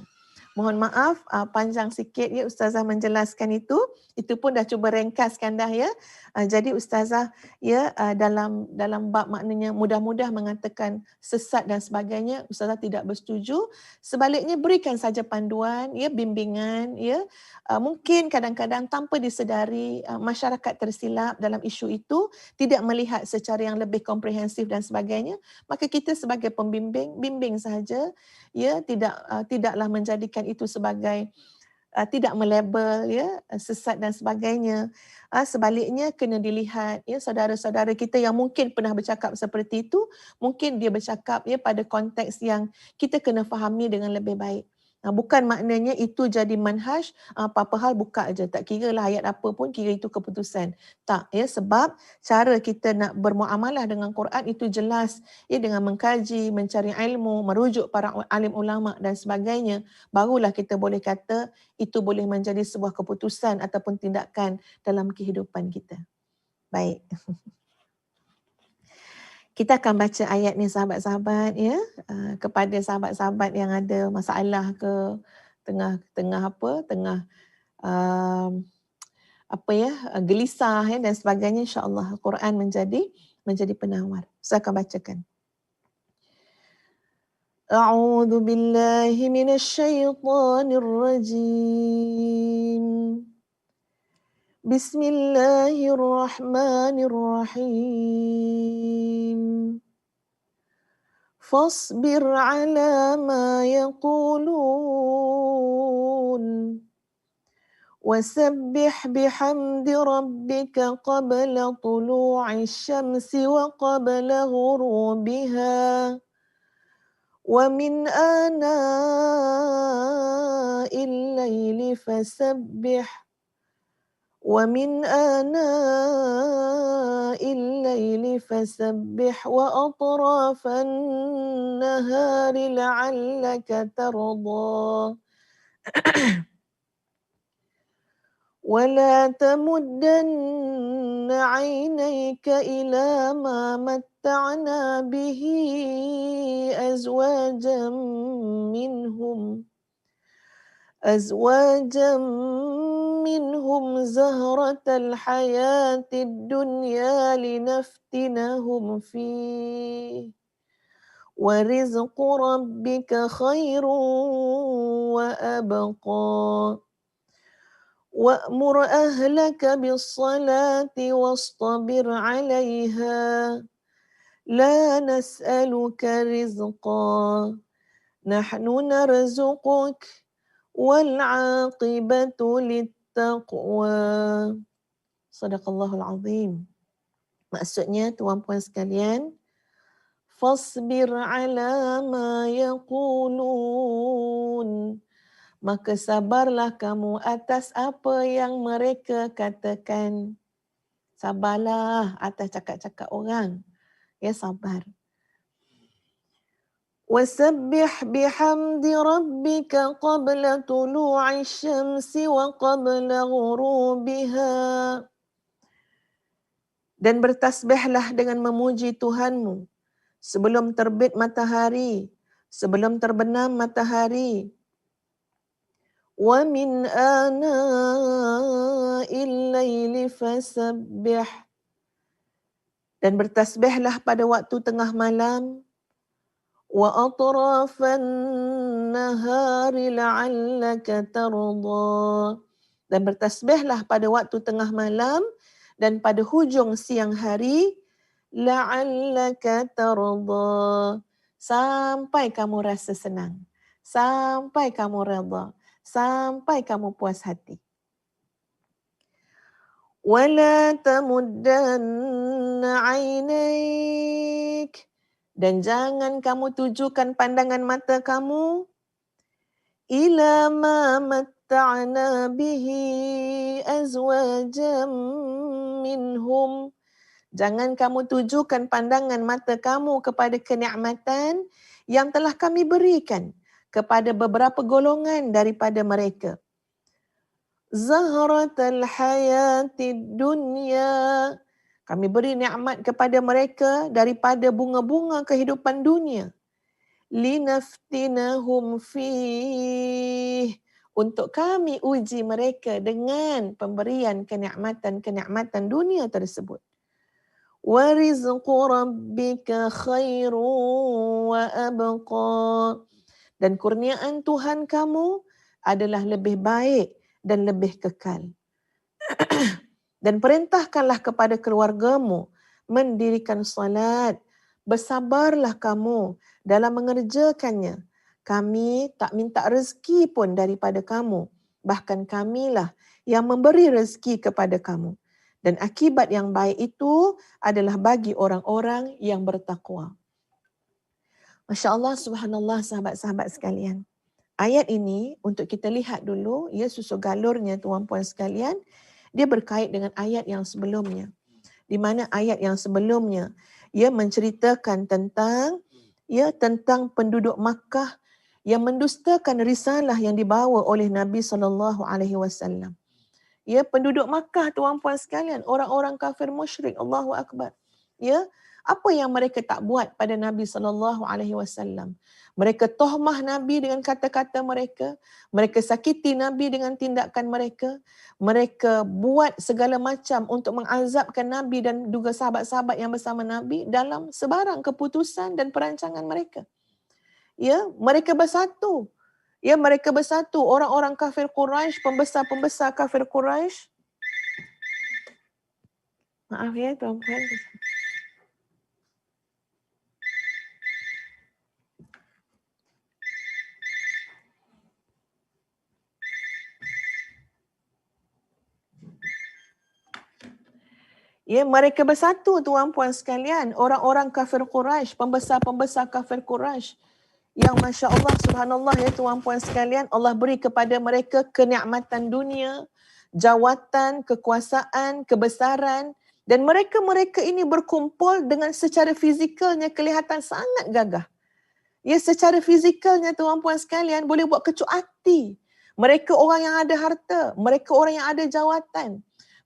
Mohon maaf panjang sikit, ya, ustazah menjelaskan itu pun dah cuba ringkaskan dah, ya. Jadi ustazah, ya, dalam bab maknanya mudah-mudah mengatakan sesat dan sebagainya, ustazah tidak bersetuju. Sebaliknya berikan saja panduan, ya, bimbingan, ya. Mungkin kadang-kadang tanpa disedari masyarakat tersilap dalam isu itu, tidak melihat secara yang lebih komprehensif dan sebagainya, maka kita sebagai pembimbing, bimbing sahaja, ya, tidaklah menjadikan itu sebagai tidak melabel, ya, sesat dan sebagainya. Sebaliknya kena dilihat, ya, saudara-saudara kita yang mungkin pernah bercakap seperti itu, mungkin dia bercakap, ya, pada konteks yang kita kena fahami dengan lebih baik. Bukan maknanya itu jadi manhaj, apa-apa hal buka aja, tak kira lah ayat apa pun, kira itu keputusan. Tak, ya, sebab cara kita nak bermuamalah dengan Quran itu jelas, ya, dengan mengkaji, mencari ilmu, merujuk para alim ulama dan sebagainya, barulah kita boleh kata itu boleh menjadi sebuah keputusan ataupun tindakan dalam kehidupan kita. Baik. Kita akan baca ayat ni sahabat-sahabat, ya, kepada sahabat-sahabat yang ada masalah ke gelisah, ya, dan sebagainya, insya-Allah Al-Quran menjadi penawar. Saya akan bacakan. A'udzu billahi minasy syaithanir rajim. Bismillahirrahmanirrahim. Fasbir ala ma yaqulun wasabbih bihamdi rabbika qabla tulu'i syamsi wa qabla ghurubiha wa min ana'il laili fasabbih ومن آناء الليل فسبح وأطراف النهار لعلك ترضى ولا تمدن عينيك إلى ما متعنا به أزواجا منهم زهرة الحياة الدنيا لنفتنهم فيه ورزق ربك خير وأبقى وأمر أهلك بالصلاة واصطبر عليها لا نسألك رزقا نحن نرزقك والعاقبة للتقوى. Sadaqallahul Azim. Maksudnya tuan-puan sekalian, fasbir ala ma yaqulun. Maka sabarlah kamu atas apa yang mereka katakan. Sabarlah atas cakap-cakap orang. Ya, sabar. وَسَبِّحْ بِحَمْدِ رَبِّكَ قَبْلَ طُلُوعِ الشَّمْسِ وَقَبْلَ غُرُوبِهَا. Dan bertasbihlah dengan memuji Tuhanmu sebelum terbit matahari, sebelum terbenam matahari. وَمِنْ آنَاءِ اللَّيْلِ فَسَبِّحْ. Dan bertasbihlah pada waktu tengah malam. وَأَطْرَافَ النَّهَارِ لَعَلَّكَ تَرْضَى. Dan bertasbihlah pada waktu tengah malam dan pada hujung siang hari. لَعَلَّكَ تَرْضَى. Sampai kamu rasa senang. Sampai kamu redha. Sampai kamu puas hati. وَلَا تَمُدَّنَّ عَيْنَيْكَ. Dan jangan kamu tujukan pandangan mata kamu ila ma matta'na bihi azwajam minhum. Jangan kamu tujukan pandangan mata kamu kepada kenikmatan yang telah kami berikan kepada beberapa golongan daripada mereka. Zahratal hayatid dunya. Kami beri nikmat kepada mereka daripada bunga-bunga kehidupan dunia. Linaftinahum fih. Untuk kami uji mereka dengan pemberian kenikmatan-kenikmatan dunia tersebut. Wa rizqu rabbika khairun wa abqa. Dan kurniaan Tuhan kamu adalah lebih baik dan lebih kekal. Dan perintahkanlah kepada keluargamu mendirikan salat. Bersabarlah kamu dalam mengerjakannya. Kami tak minta rezeki pun daripada kamu. Bahkan kamilah yang memberi rezeki kepada kamu. Dan akibat yang baik itu adalah bagi orang-orang yang bertakwa. Masya Allah, subhanallah, sahabat-sahabat sekalian. Ayat ini untuk kita lihat dulu, ya, susu galurnya tuan-puan sekalian, dia berkait dengan ayat yang sebelumnya. Di mana ayat yang sebelumnya ia menceritakan tentang penduduk Makkah yang mendustakan risalah yang dibawa oleh Nabi SAW. Ya, penduduk Makkah tuan-puan sekalian, orang-orang kafir musyrik, Allahu Akbar. Ya, apa yang mereka tak buat pada Nabi SAW? Mereka tohmah Nabi dengan kata-kata mereka. Mereka sakiti Nabi dengan tindakan mereka. Mereka buat segala macam untuk mengazabkan Nabi dan juga sahabat-sahabat yang bersama Nabi dalam sebarang keputusan dan perancangan mereka. Ya, mereka bersatu. Ya, mereka bersatu. Orang-orang kafir Quraisy, pembesar-pembesar kafir Quraisy. Maaf ya tuan-puan. Ya, mereka bersatu tuan-puan sekalian, orang-orang kafir Quraisy, pembesar-pembesar kafir Quraisy yang Masya Allah, subhanallah ya tuan-puan sekalian, Allah beri kepada mereka kenikmatan dunia, jawatan, kekuasaan, kebesaran, dan mereka-mereka ini berkumpul dengan secara fizikalnya kelihatan sangat gagah. Ya, secara fizikalnya tuan-puan sekalian boleh buat kecup hati. Mereka orang yang ada harta, mereka orang yang ada jawatan.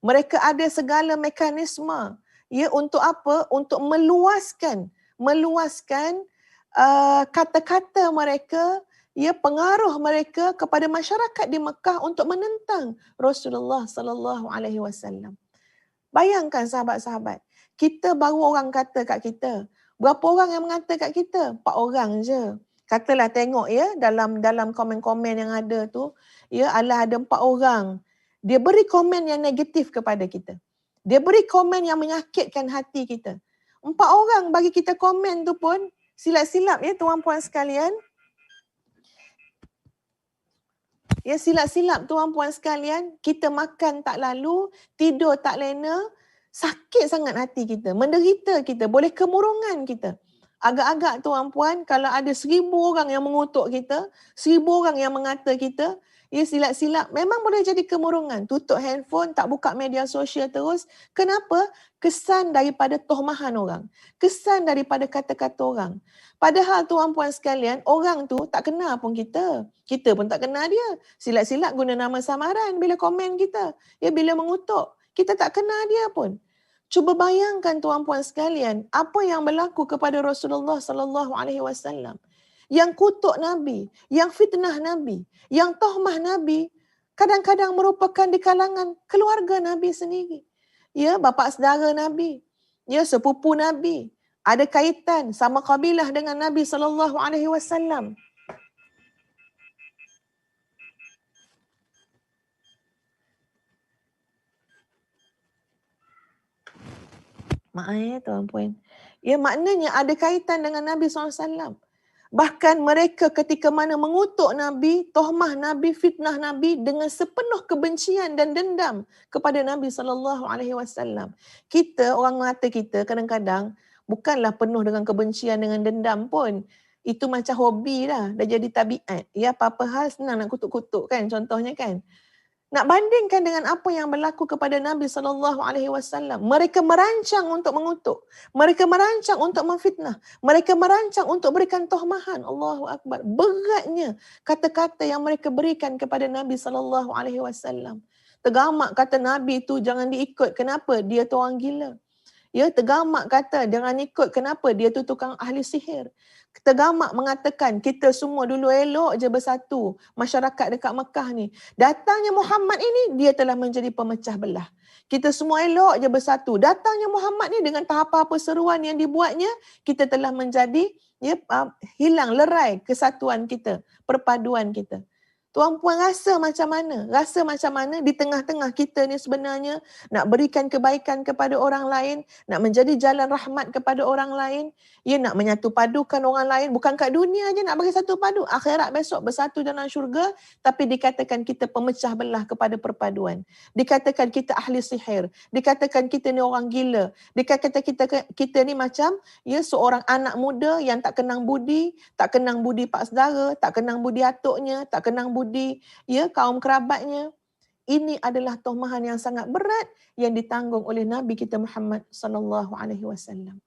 Mereka ada segala mekanisme, ya, untuk apa? Untuk meluaskan kata-kata mereka, ya, pengaruh mereka kepada masyarakat di Mekah untuk menentang Rasulullah sallallahu alaihi wasallam. Bayangkan sahabat-sahabat, kita baru orang kata kat kita. Berapa orang yang mengata kat kita? 4 orang je. Katalah tengok ya dalam komen-komen yang ada tu, ya, alah ada 4 orang. Dia beri komen yang negatif kepada kita. Dia beri komen yang menyakitkan hati kita. 4 orang bagi kita komen tu pun silap-silap ya tuan-puan sekalian. Ya, silap-silap tuan-puan sekalian, kita makan tak lalu, tidur tak lena, sakit sangat hati kita, menderita kita, boleh kemurungan kita. Agak-agak tuan puan, kalau ada 1,000 orang yang mengutuk kita, 1,000 orang yang mengata kita, ya silap-silap, memang boleh jadi kemurungan. Tutup handphone, tak buka media sosial terus. Kenapa? Kesan daripada tohmahan orang. Kesan daripada kata-kata orang. Padahal tuan puan sekalian, orang tu tak kenal pun kita. Kita pun tak kenal dia. Silap-silap guna nama samaran bila komen kita. Ya, bila mengutuk. Kita tak kenal dia pun. Cuba bayangkan tuan-puan sekalian, apa yang berlaku kepada Rasulullah sallallahu alaihi wasallam. Yang kutuk Nabi, yang fitnah Nabi, yang tohmah Nabi, kadang-kadang merupakan di kalangan keluarga Nabi sendiri. Ya, bapa saudara Nabi, ya, sepupu Nabi, ada kaitan sama kabilah dengan Nabi sallallahu alaihi wasallam. Maaf tuan-puan. Ya, maknanya ada kaitan dengan Nabi SAW. Bahkan mereka ketika mana mengutuk Nabi, tohmah Nabi, fitnah Nabi dengan sepenuh kebencian dan dendam kepada Nabi SAW. Kita, orang mata kita kadang-kadang bukanlah penuh dengan kebencian dengan dendam pun. Itu macam hobi dah jadi tabiat. Ya, apa-apa hal senang nak kutuk-kutuk kan, contohnya kan. Nak bandingkan dengan apa yang berlaku kepada Nabi SAW. Mereka merancang untuk mengutuk. Mereka merancang untuk memfitnah. Mereka merancang untuk berikan tohmahan. Allahu Akbar. Beratnya kata-kata yang mereka berikan kepada Nabi SAW. Tergamak kata Nabi tu jangan diikut. Kenapa? Dia tu orang gila. Ya, tergamak kata jangan ikut. Kenapa? Dia tu tukang ahli sihir. Tergamak mengatakan kita semua dulu elok je bersatu. Masyarakat dekat Mekah ni. Datangnya Muhammad ini, dia telah menjadi pemecah belah. Kita semua elok je bersatu. Datangnya Muhammad ni dengan apa-apa seruan yang dibuatnya, kita telah menjadi hilang lerai kesatuan kita, perpaduan kita. Tuan-puan rasa macam mana? Rasa macam mana di tengah-tengah kita ni sebenarnya nak berikan kebaikan kepada orang lain, nak menjadi jalan rahmat kepada orang lain, ya, nak menyatu padukan orang lain, bukan kat dunia je nak bagi satu padu, akhirat besok bersatu dalam syurga, tapi dikatakan kita pemecah belah kepada perpaduan. Dikatakan kita ahli sihir, dikatakan kita ni orang gila, dikatakan kita ni macam ya seorang anak muda yang tak kenang budi pak saudara, tak kenang budi atuknya, tak kenang budi ya kaum kerabatnya. Ini adalah tohmahan yang sangat berat yang ditanggung oleh Nabi kita Muhammad sallallahu alaihi wasallam.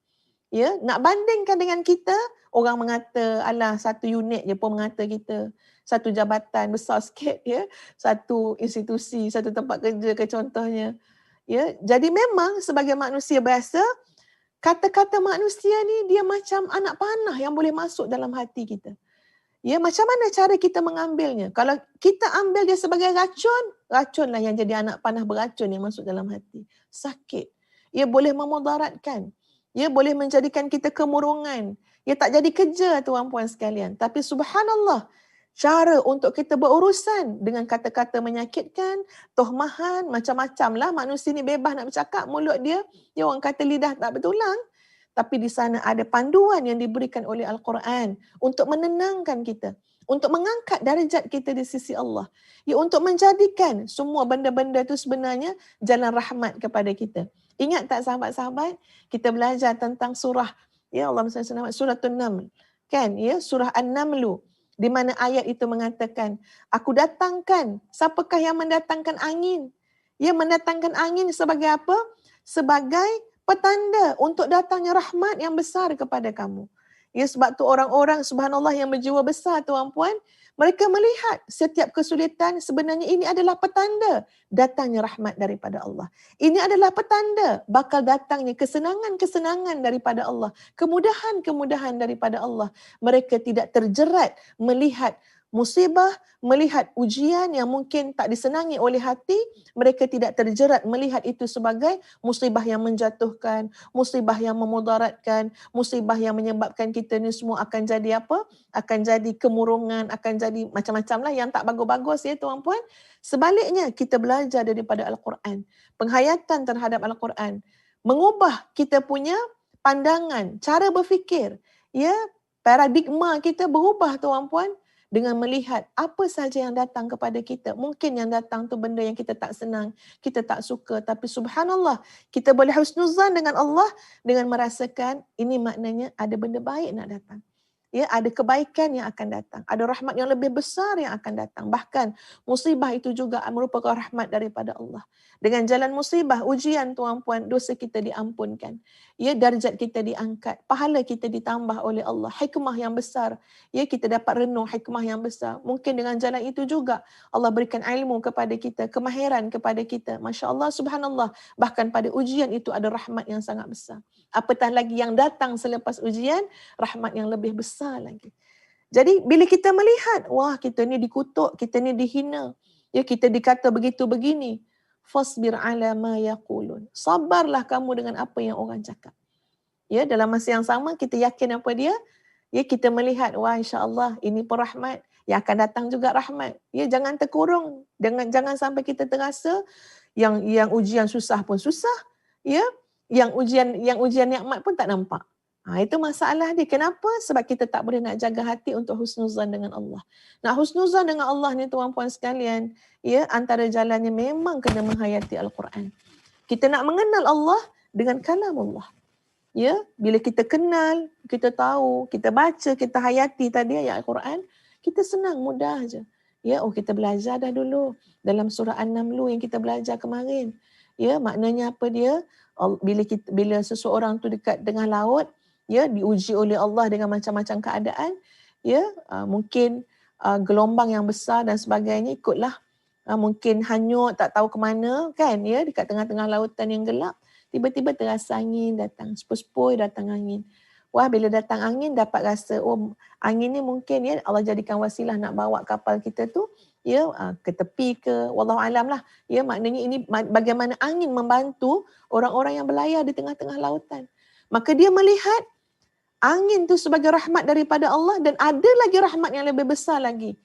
Ya, nak bandingkan dengan kita, orang mengata alah satu unit je pun mengata kita, satu jabatan besar sikit ya, satu institusi, satu tempat kerja ke contohnya. Ya, jadi memang sebagai manusia biasa, kata-kata manusia ni dia macam anak panah yang boleh masuk dalam hati kita. Ya, macam mana cara kita mengambilnya? Kalau kita ambil dia sebagai racun, racunlah yang jadi anak panah beracun yang masuk dalam hati. Sakit. Ia boleh memudaratkan. Ia boleh menjadikan kita kemurungan. Ia tak jadi kerja tuan-puan sekalian. Tapi subhanallah, cara untuk kita berurusan dengan kata-kata menyakitkan, tohmahan, macam-macam lah. Manusia ni bebas nak bercakap, mulut dia orang kata lidah tak bertulang. Tapi di sana ada panduan yang diberikan oleh Al-Quran untuk menenangkan kita, untuk mengangkat darjat kita di sisi Allah. Ya, untuk menjadikan semua benda-benda itu sebenarnya jalan rahmat kepada kita. Ingat tak sahabat-sahabat, kita belajar tentang surah, ya Allah surah An-Naml. Kan, ya, surah An-Namlu, di mana ayat itu mengatakan, aku datangkan, siapakah yang mendatangkan angin? Ya, mendatangkan angin sebagai apa? Sebagai petanda untuk datangnya rahmat yang besar kepada kamu. Ya, sebab tu orang-orang subhanallah yang berjiwa besar tuan-puan, mereka melihat setiap kesulitan sebenarnya ini adalah petanda datangnya rahmat daripada Allah. Ini adalah petanda bakal datangnya kesenangan-kesenangan daripada Allah, kemudahan-kemudahan daripada Allah. Mereka tidak terjerat melihat musibah, melihat ujian yang mungkin tak disenangi oleh hati, mereka tidak terjerat melihat itu sebagai musibah yang menjatuhkan, musibah yang memudaratkan, musibah yang menyebabkan kita ni semua akan jadi apa? Akan jadi kemurungan, akan jadi macam-macam lah yang tak bagus-bagus ya tuan-puan. Sebaliknya, kita belajar daripada Al-Quran. Penghayatan terhadap Al-Quran mengubah kita punya pandangan, cara berfikir. Ya, paradigma kita berubah tuan-puan. dengan melihat apa saja yang datang kepada kita. Mungkin yang datang tu benda yang kita tak senang, kita tak suka, tapi subhanallah, kita boleh husnuzan dengan Allah dengan merasakan ini maknanya ada benda baik nak datang. Ya, ada kebaikan yang akan datang, ada rahmat yang lebih besar yang akan datang. Bahkan musibah itu juga merupakan rahmat daripada Allah. Dengan jalan musibah, ujian tuan-puan, dosa kita diampunkan. Ya, darjat kita diangkat, pahala kita ditambah oleh Allah, hikmah yang besar. Ya, kita dapat renung hikmah yang besar. Mungkin dengan jalan itu juga Allah berikan ilmu kepada kita, kemahiran kepada kita. Masya Allah, subhanallah. Bahkan pada ujian itu ada rahmat yang sangat besar. Apatah lagi yang datang selepas ujian, rahmat yang lebih besar lagi. Jadi bila kita melihat, wah kita ni dikutuk, kita ni dihina, ya kita dikata begitu begini, fasbir ala ma yaqulun. Sabarlah kamu dengan apa yang orang cakap. Ya, dalam masa yang sama kita yakin apa dia? Ya, kita melihat, wah insya-Allah ini pun rahmat, yang akan datang juga rahmat. Ya, jangan terkurung, jangan sampai kita terasa yang ujian susah pun susah, ya. Yang ujian nikmat pun tak nampak. Itu masalah dia. Kenapa? Sebab kita tak boleh nak jaga hati untuk husnuzan dengan Allah. Nak husnuzan dengan Allah ni tuan-puan sekalian, ya, antara jalannya memang kena menghayati Al-Quran. Kita nak mengenal Allah dengan kalam Allah. Ya, bila kita kenal, kita tahu, kita baca, kita hayati tadi ayat Al-Quran, kita senang, mudah aja. Ya, kita belajar dah dulu dalam surah An-Naml yang kita belajar kemarin. Ya, maknanya apa dia? Bila seseorang tu dekat tengah laut, ya, diuji oleh Allah dengan macam-macam keadaan, ya, mungkin gelombang yang besar dan sebagainya, ikutlah, mungkin hanyut, tak tahu ke mana kan, ya, dekat tengah-tengah lautan yang gelap, tiba-tiba terasa angin datang, sepoi-sepoi datang angin. Wah, bila datang angin dapat rasa, oh angin ni mungkin ya Allah jadikan wasilah nak bawa kapal kita tu, ya, ke tepi ke, wallahu alam lah. Ya, maknanya ini bagaimana angin membantu orang-orang yang berlayar di tengah-tengah lautan. Maka dia melihat angin tu sebagai rahmat daripada Allah, dan ada lagi rahmat yang lebih besar lagi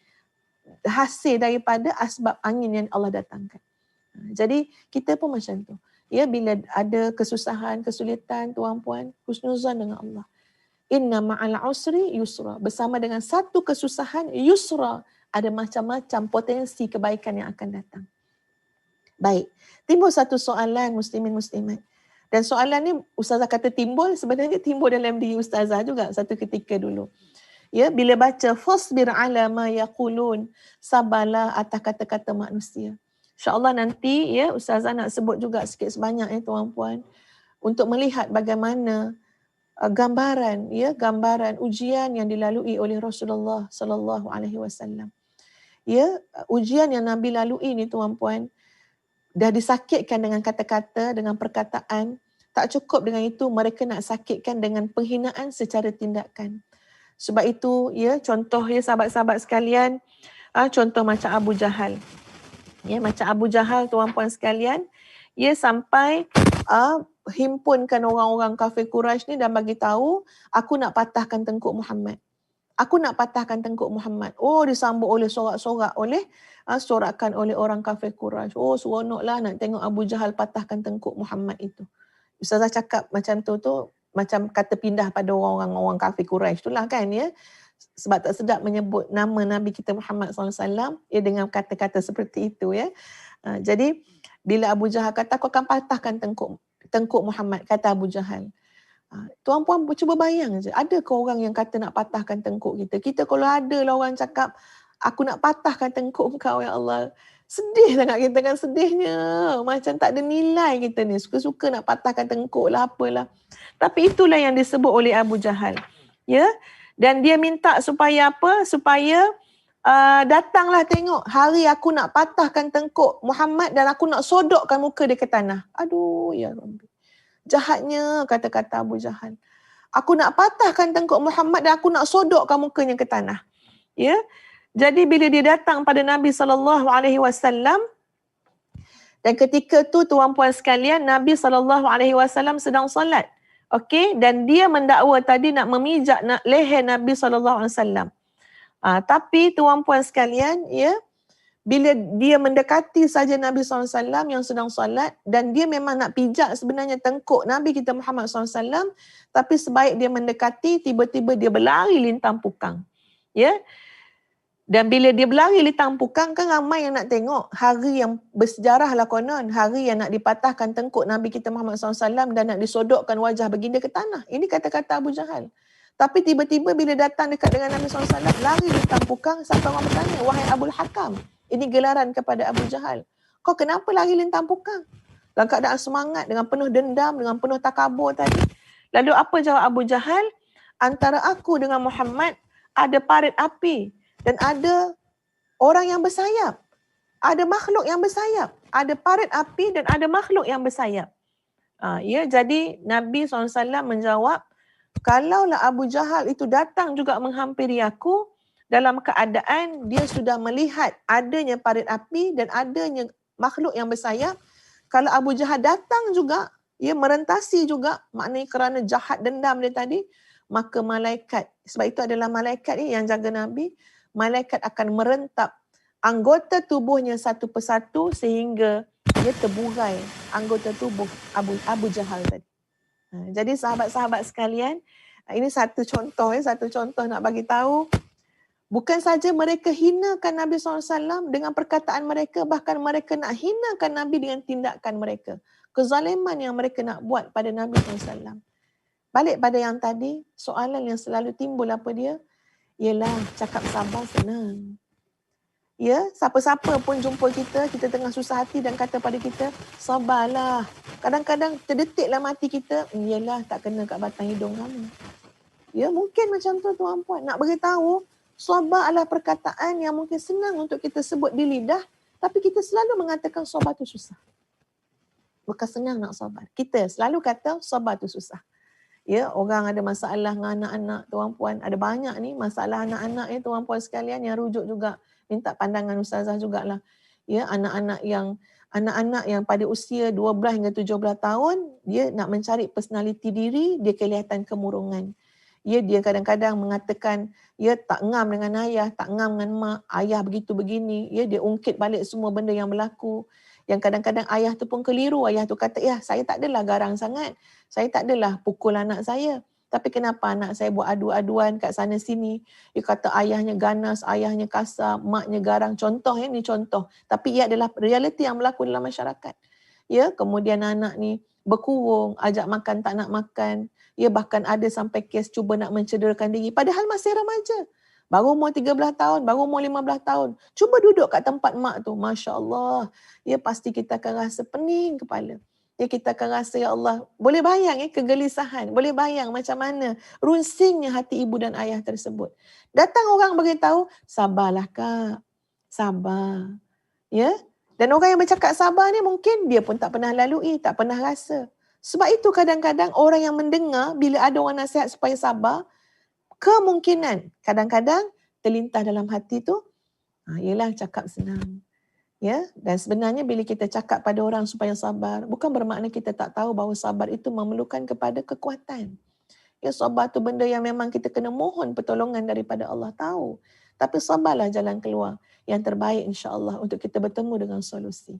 hasil daripada asbab angin yang Allah datangkan. Jadi kita pun macam tu. Ya, bila ada kesusahan, kesulitan, tuan-puan, husnuzan dengan Allah. Inna ma'al usri yusra. Bersama dengan satu kesusahan, yusra. Ada macam-macam potensi kebaikan yang akan datang. Baik, timbul satu soalan muslimin muslimat. Dan soalan ni Ustazah kata timbul, sebenarnya timbul dalam diri Ustazah juga satu ketika dulu. Ya, bila baca fasbir ala ma yaqulun, sabarlah atas kata-kata manusia. InsyaAllah nanti ya Ustazah nak sebut juga sikit sebanyak ya tuan-puan, untuk melihat bagaimana gambaran ujian yang dilalui oleh Rasulullah sallallahu alaihi wasallam. Ya, ujian yang Nabi lalui ni tuan-puan, dah disakitkan dengan kata-kata, dengan perkataan. Tak cukup dengan itu, mereka nak sakitkan dengan penghinaan secara tindakan. Sebab itu, ya, contoh ya sahabat-sahabat sekalian, contoh macam Abu Jahal. Ya, macam Abu Jahal tuan-puan sekalian, ia sampai himpunkan orang-orang kafir Quraisy ni dan bagi tahu, aku nak patahkan tengkuk Muhammad. Aku nak patahkan tengkuk Muhammad. Oh, disambut oleh sorak-sorak sorakan oleh orang kafir Quraisy. Oh, seronoklah nak tengok Abu Jahal patahkan tengkuk Muhammad itu. Ustazah cakap macam tu macam kata pindah pada orang kafir Quraisy itulah kan ya. Sebab tak sedap menyebut nama Nabi kita Muhammad SAW ya dengan kata-kata seperti itu ya. Jadi bila Abu Jahal kata aku akan patahkan tengkuk Muhammad, kata Abu Jahal. Tuan-puan cuba bayang je, ada ke orang yang kata nak patahkan tengkuk kita? Kita kalau ada lah orang cakap aku nak patahkan tengkuk kau ya Allah, sedih sangat kita kan, sedihnya macam tak ada nilai kita ni, suka-suka nak patahkan tengkuk lah apalah. Tapi itulah yang disebut oleh Abu Jahal ya. Dan dia minta supaya apa? Supaya datanglah tengok hari aku nak patahkan tengkuk Muhammad dan aku nak sodokkan muka dia ke tanah. Aduh ya Rabbi, jahatnya kata-kata Abu Jahal. Aku nak patahkan tengkuk Muhammad dan aku nak sodokkan mukanya ke tanah. Ya. Jadi bila dia datang pada Nabi SAW, dan ketika tu tuan-puan sekalian, Nabi SAW sedang solat. Okey, dan dia mendakwa tadi nak memijak leher Nabi SAW. Tapi tuan-puan sekalian, ya, bila dia mendekati saja Nabi SAW yang sedang solat, dan dia memang nak pijak sebenarnya tengkuk Nabi kita Muhammad SAW, tapi sebaik dia mendekati, tiba-tiba dia berlari lintang pukang. Ya. Dan bila dia berlari di tampukang, kan ramai yang nak tengok hari yang bersejarah lah konon, hari yang nak dipatahkan tengkuk Nabi kita Muhammad SAW dan nak disodokkan wajah baginda ke tanah. Ini kata-kata Abu Jahal. Tapi tiba-tiba bila datang dekat dengan Nabi SAW, lari di tampukang, sampai orang bertanya, wahai Abul Hakam, ini gelaran kepada Abu Jahal. Kau kenapa lari di tampukang? Dalam keadaan semangat, dengan penuh dendam, dengan penuh takabur tadi. Lalu apa jawab Abu Jahal? Antara aku dengan Muhammad ada parit api. Dan ada orang yang bersayap. Ada makhluk yang bersayap. Ada parit api dan ada makhluk yang bersayap. Jadi Nabi SAW menjawab, kalaulah Abu Jahal itu datang juga menghampiri aku dalam keadaan dia sudah melihat adanya parit api dan adanya makhluk yang bersayap, kalau Abu Jahal datang juga, merentasi juga, maknanya kerana jahat dendam dia tadi, maka malaikat, sebab itu adalah malaikat ni yang jaga Nabi, malaikat akan merentap anggota tubuhnya satu persatu sehingga dia terburai anggota tubuh Abu Jahal tadi. Jadi sahabat-sahabat sekalian, ini satu contoh nak bagi tahu, bukan saja mereka hinakan Nabi SAW dengan perkataan mereka, bahkan mereka nak hinakan Nabi dengan tindakan mereka. Kezaliman yang mereka nak buat pada Nabi SAW. Balik pada yang tadi, soalan yang selalu timbul apa dia? Ialah cakap sabar senang. Siapa-siapa pun jumpa kita tengah susah hati dan kata pada kita, sabarlah. Kadang-kadang terdetiklah mati kita, ialah tak kena kat batang hidung kamu. Mungkin macam tu tuan-puan. Nak beritahu, sabar adalah perkataan yang mungkin senang untuk kita sebut di lidah, tapi kita selalu mengatakan sabar tu susah. Bukan senang nak sabar. Kita selalu kata sabar tu susah. Orang ada masalah dengan anak-anak, tuan-puan. Ada banyak ni masalah anak-anak ni, tuan-puan sekalian, yang rujuk juga. Minta pandangan ustazah jugalah. Anak-anak yang pada usia 12 hingga 17 tahun, dia nak mencari personaliti diri, dia kelihatan kemurungan. Dia kadang-kadang mengatakan, tak ngam dengan ayah, tak ngam dengan mak, ayah begitu begini. Dia ungkit balik semua benda yang berlaku. Yang kadang-kadang ayah tu pun keliru. Ayah tu kata, saya tak adalah garang sangat. Saya tak adalah pukul anak saya. Tapi kenapa anak saya buat adu-aduan kat sana sini. Dia kata ayahnya ganas, ayahnya kasar, maknya garang. Contoh ni contoh. Tapi ia adalah realiti yang berlaku dalam masyarakat. Kemudian anak ni berkurung, ajak makan tak nak makan. Bahkan ada sampai kes cuba nak mencederakan diri. Padahal masih remaja. Baru umur 13 tahun, baru umur 15 tahun. Cuba duduk kat tempat mak tu. Masya Allah. Pasti kita akan rasa pening kepala. Kita akan rasa, ya Allah, boleh bayang kegelisahan. Boleh bayang macam mana runsingnya hati ibu dan ayah tersebut. Datang orang beritahu, sabarlah kak. Sabar. Dan orang yang bercakap sabar ni mungkin dia pun tak pernah lalui, tak pernah rasa. Sebab itu kadang-kadang orang yang mendengar bila ada orang nasihat supaya sabar, kemungkinan kadang-kadang terlintas dalam hati tu, ialah cakap senang. Dan sebenarnya bila kita cakap pada orang supaya sabar, bukan bermakna kita tak tahu bahawa sabar itu memerlukan kepada kekuatan. Sabar tu benda yang memang kita kena mohon pertolongan daripada Allah, tahu. Tapi sabarlah jalan keluar yang terbaik insya-Allah untuk kita bertemu dengan solusi.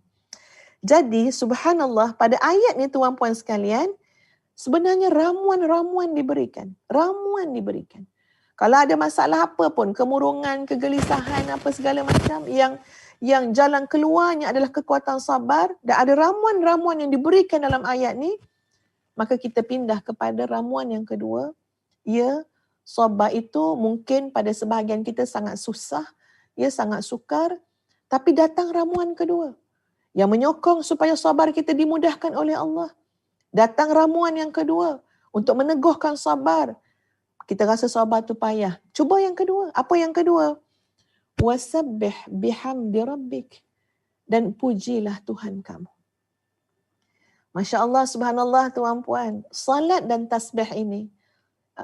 Jadi subhanallah, pada ayat ni tuan-puan sekalian, sebenarnya ramuan-ramuan diberikan. Ramuan diberikan. Kalau ada masalah apa pun, kemurungan, kegelisahan, apa segala macam, yang jalan keluarnya adalah kekuatan sabar, dan ada ramuan-ramuan yang diberikan dalam ayat ni, maka kita pindah kepada ramuan yang kedua. Sabar itu mungkin pada sebahagian kita sangat susah, sangat sukar, tapi datang ramuan kedua yang menyokong supaya sabar kita dimudahkan oleh Allah. Datang ramuan yang kedua untuk meneguhkan sabar. Kita rasa sabar tu payah. Cuba yang kedua. Apa yang kedua? Wasabbih bihamdi rabbik. Dan pujilah Tuhan kamu. Masya Allah, subhanallah tuan-puan. Salat dan tasbih ini,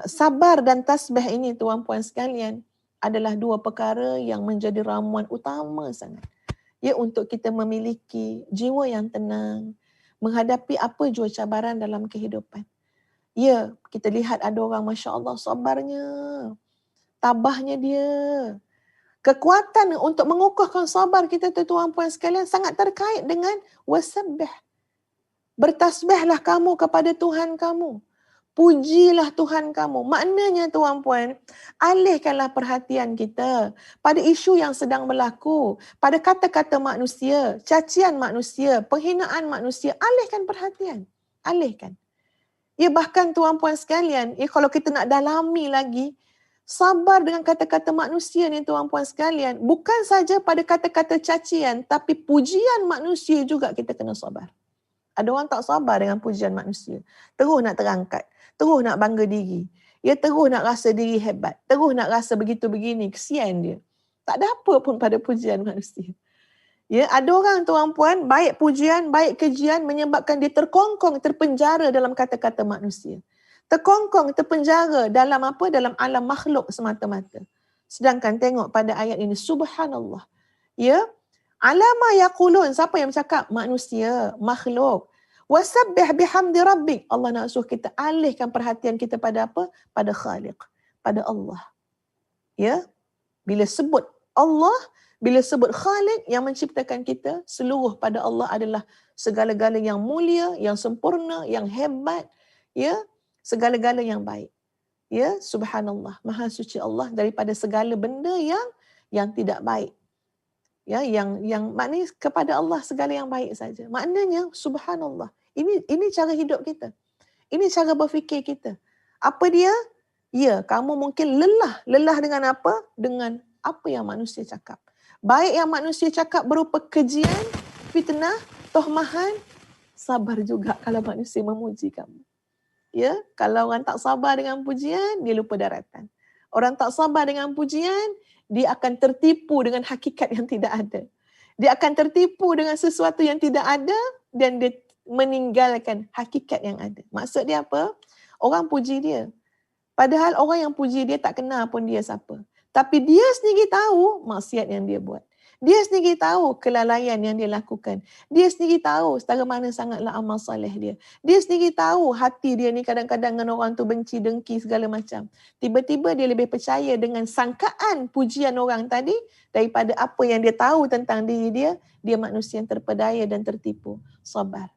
sabar dan tasbih ini tuan-puan sekalian, adalah dua perkara yang menjadi ramuan utama sangat. Untuk kita memiliki jiwa yang tenang, menghadapi apa jua cabaran dalam kehidupan. Kita lihat ada orang Masya Allah sabarnya, tabahnya dia. Kekuatan untuk mengukuhkan sabar kita tuan-puan sekalian sangat terkait dengan wasabbih. Bertasbihlah kamu kepada Tuhan kamu. Pujilah Tuhan kamu. Maknanya tuan-puan, alihkanlah perhatian kita pada isu yang sedang berlaku, pada kata-kata manusia, cacian manusia, penghinaan manusia. Alihkan perhatian. Alihkan. Ya, bahkan tuan-puan sekalian, kalau kita nak dalami lagi, sabar dengan kata-kata manusia ni tuan-puan sekalian. Bukan saja pada kata-kata cacian, tapi pujian manusia juga kita kena sabar. Ada orang tak sabar dengan pujian manusia. Terus nak terangkat. Terus nak bangga diri. Ya, terus nak rasa diri hebat. Terus nak rasa begitu begini. Kesian dia. Tak ada apa pun pada pujian manusia. Ya, ada orang tuan-puan, baik pujian, baik kejian menyebabkan dia terkongkong, terpenjara dalam kata-kata manusia. Terkongkong, terpenjara dalam apa? Dalam alam makhluk semata-mata. Sedangkan tengok pada ayat ini, subhanallah. Ya, alama yaqulun, siapa yang bercakap? Manusia, makhluk. Wasabbih bihamdi rabbik. Allah nak suruh kita alihkan perhatian kita pada apa? Pada Khaliq, pada Allah. Ya, bila sebut Allah, bila sebut Khaliq yang menciptakan kita, seluruh pada Allah adalah segala-gala yang mulia, yang sempurna, yang hebat, ya, segala-gala yang baik. Ya, subhanallah, maha suci Allah daripada segala benda yang tidak baik. Ya, yang maknanya kepada Allah segala yang baik saja. Maknanya subhanallah. Ini cara hidup kita. Ini cara berfikir kita. Apa dia? Ya, kamu mungkin lelah. Lelah dengan apa? Dengan apa yang manusia cakap. Baik yang manusia cakap berupa kejian, fitnah, tohmahan, sabar juga kalau manusia memuji kamu. Ya, kalau orang tak sabar dengan pujian, dia lupa daratan. Orang tak sabar dengan pujian, dia akan tertipu dengan hakikat yang tidak ada. Dia akan tertipu dengan sesuatu yang tidak ada dan dia meninggalkan hakikat yang ada. Maksud dia apa? Orang puji dia. Padahal orang yang puji dia tak kenal pun dia siapa. Tapi dia sendiri tahu maksiat yang dia buat. Dia sendiri tahu kelalaian yang dia lakukan. Dia sendiri tahu setara mana sangatlah amal soleh dia. Dia sendiri tahu hati dia ni kadang-kadang dengan orang tu benci, dengki segala macam. Tiba-tiba dia lebih percaya dengan sangkaan pujian orang tadi daripada apa yang dia tahu tentang diri dia. Dia manusia yang terpedaya dan tertipu. Sabar.